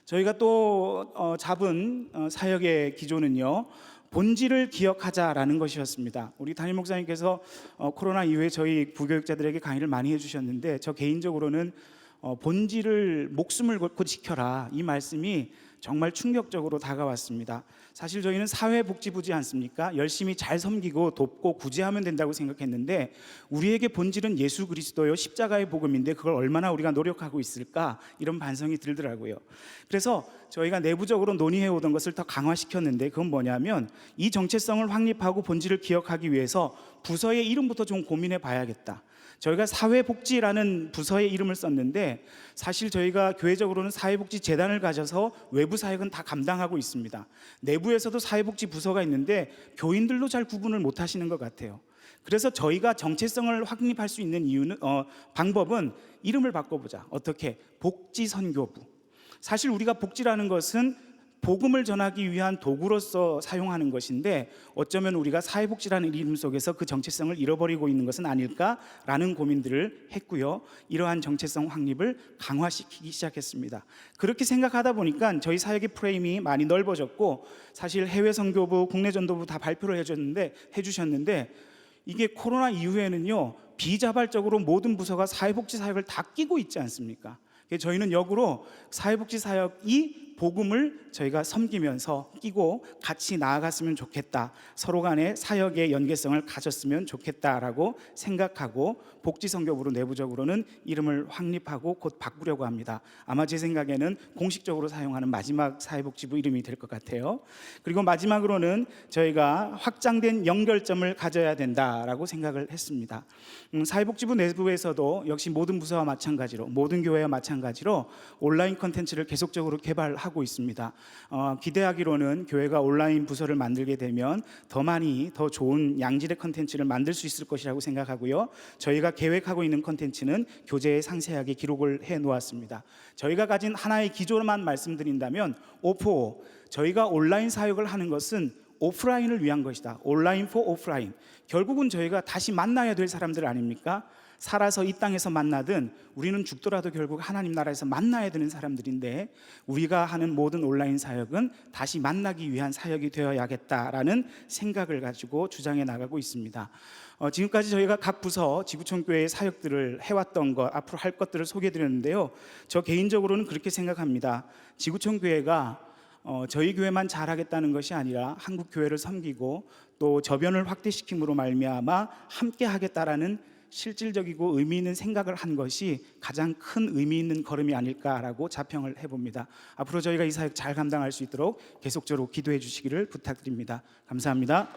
저희가 또 잡은 사역의 기조는요, 본질을 기억하자라는 것이었습니다. 우리 담임 목사님께서 코로나 이후에 저희 부교육자들에게 강의를 많이 해주셨는데 저 개인적으로는 본질을 목숨을 걸고 지켜라, 이 말씀이 정말 충격적으로 다가왔습니다. 사실 저희는 사회복지부지 않습니까? 열심히 잘 섬기고 돕고 구제하면 된다고 생각했는데 우리에게 본질은 예수 그리스도요, 십자가의 복음인데 그걸 얼마나 우리가 노력하고 있을까, 이런 반성이 들더라고요. 그래서 저희가 내부적으로 논의해 오던 것을 더 강화시켰는데 그건 뭐냐면 이 정체성을 확립하고 본질을 기억하기 위해서 부서의 이름부터 좀 고민해 봐야겠다. 저희가 사회복지라는 부서의 이름을 썼는데 사실 저희가 교회적으로는 사회복지재단을 가져서 외부 사역은 다 감당하고 있습니다. 내부에서도 사회복지 부서가 있는데 교인들도 잘 구분을 못 하시는 것 같아요. 그래서 저희가 정체성을 확립할 수 있는 방법은 이름을 바꿔보자. 어떻게? 복지선교부. 사실 우리가 복지라는 것은 복음을 전하기 위한 도구로서 사용하는 것인데 어쩌면 우리가 사회복지라는 이름 속에서 그 정체성을 잃어버리고 있는 것은 아닐까라는 고민들을 했고요. 이러한 정체성 확립을 강화시키기 시작했습니다. 그렇게 생각하다 보니까 저희 사역의 프레임이 많이 넓어졌고 사실 해외 선교부, 국내 전도부 다 발표를 해주셨는데 이게 코로나 이후에는요, 비자발적으로 모든 부서가 사회복지 사역을 다 끼고 있지 않습니까? 저희는 역으로 사회복지 사역이 복음을 저희가 섬기면서 끼고 같이 나아갔으면 좋겠다, 서로 간의 사역의 연계성을 가졌으면 좋겠다라고 생각하고 복지선교부로 내부적으로는 이름을 확립하고 곧 바꾸려고 합니다. 아마 제 생각에는 공식적으로 사용하는 마지막 사회복지부 이름이 될 것 같아요. 그리고 마지막으로는 저희가 확장된 연결점을 가져야 된다라고 생각을 했습니다. 사회복지부 내부에서도 역시 모든 부서와 마찬가지로, 모든 교회와 마찬가지로 온라인 콘텐츠를 계속적으로 개발하고 있습니다. 기대하기로는 교회가 온라인 부서를 만들게 되면 더 많이 더 좋은 양질의 콘텐츠를 만들 수 있을 것이라고 생각하고요. 저희가 계획하고 있는 콘텐츠는 교재에 상세하게 기록을 해 놓았습니다. 저희가 가진 하나의 기조만 말씀드린다면 O4O, 저희가 온라인 사역을 하는 것은 오프라인을 위한 것이다. 온라인 포 오프라인. 결국은 저희가 다시 만나야 될 사람들 아닙니까? 살아서 이 땅에서 만나든 우리는 죽더라도 결국 하나님 나라에서 만나야 되는 사람들인데 우리가 하는 모든 온라인 사역은 다시 만나기 위한 사역이 되어야겠다라는 생각을 가지고 주장해 나가고 있습니다. 지금까지 저희가 각 부서 지구촌교회의 사역들을 해왔던 것, 앞으로 할 것들을 소개해드렸는데요, 저 개인적으로는 그렇게 생각합니다. 지구촌교회가 저희 교회만 잘하겠다는 것이 아니라 한국 교회를 섬기고 또 저변을 확대시킴으로 말미암아 함께 하겠다라는 실질적이고 의미 있는 생각을 한 것이 가장 큰 의미 있는 걸음이 아닐까라고 자평을 해봅니다. 앞으로 저희가 이 사역 잘 감당할 수 있도록 계속적으로 기도해 주시기를 부탁드립니다. 감사합니다.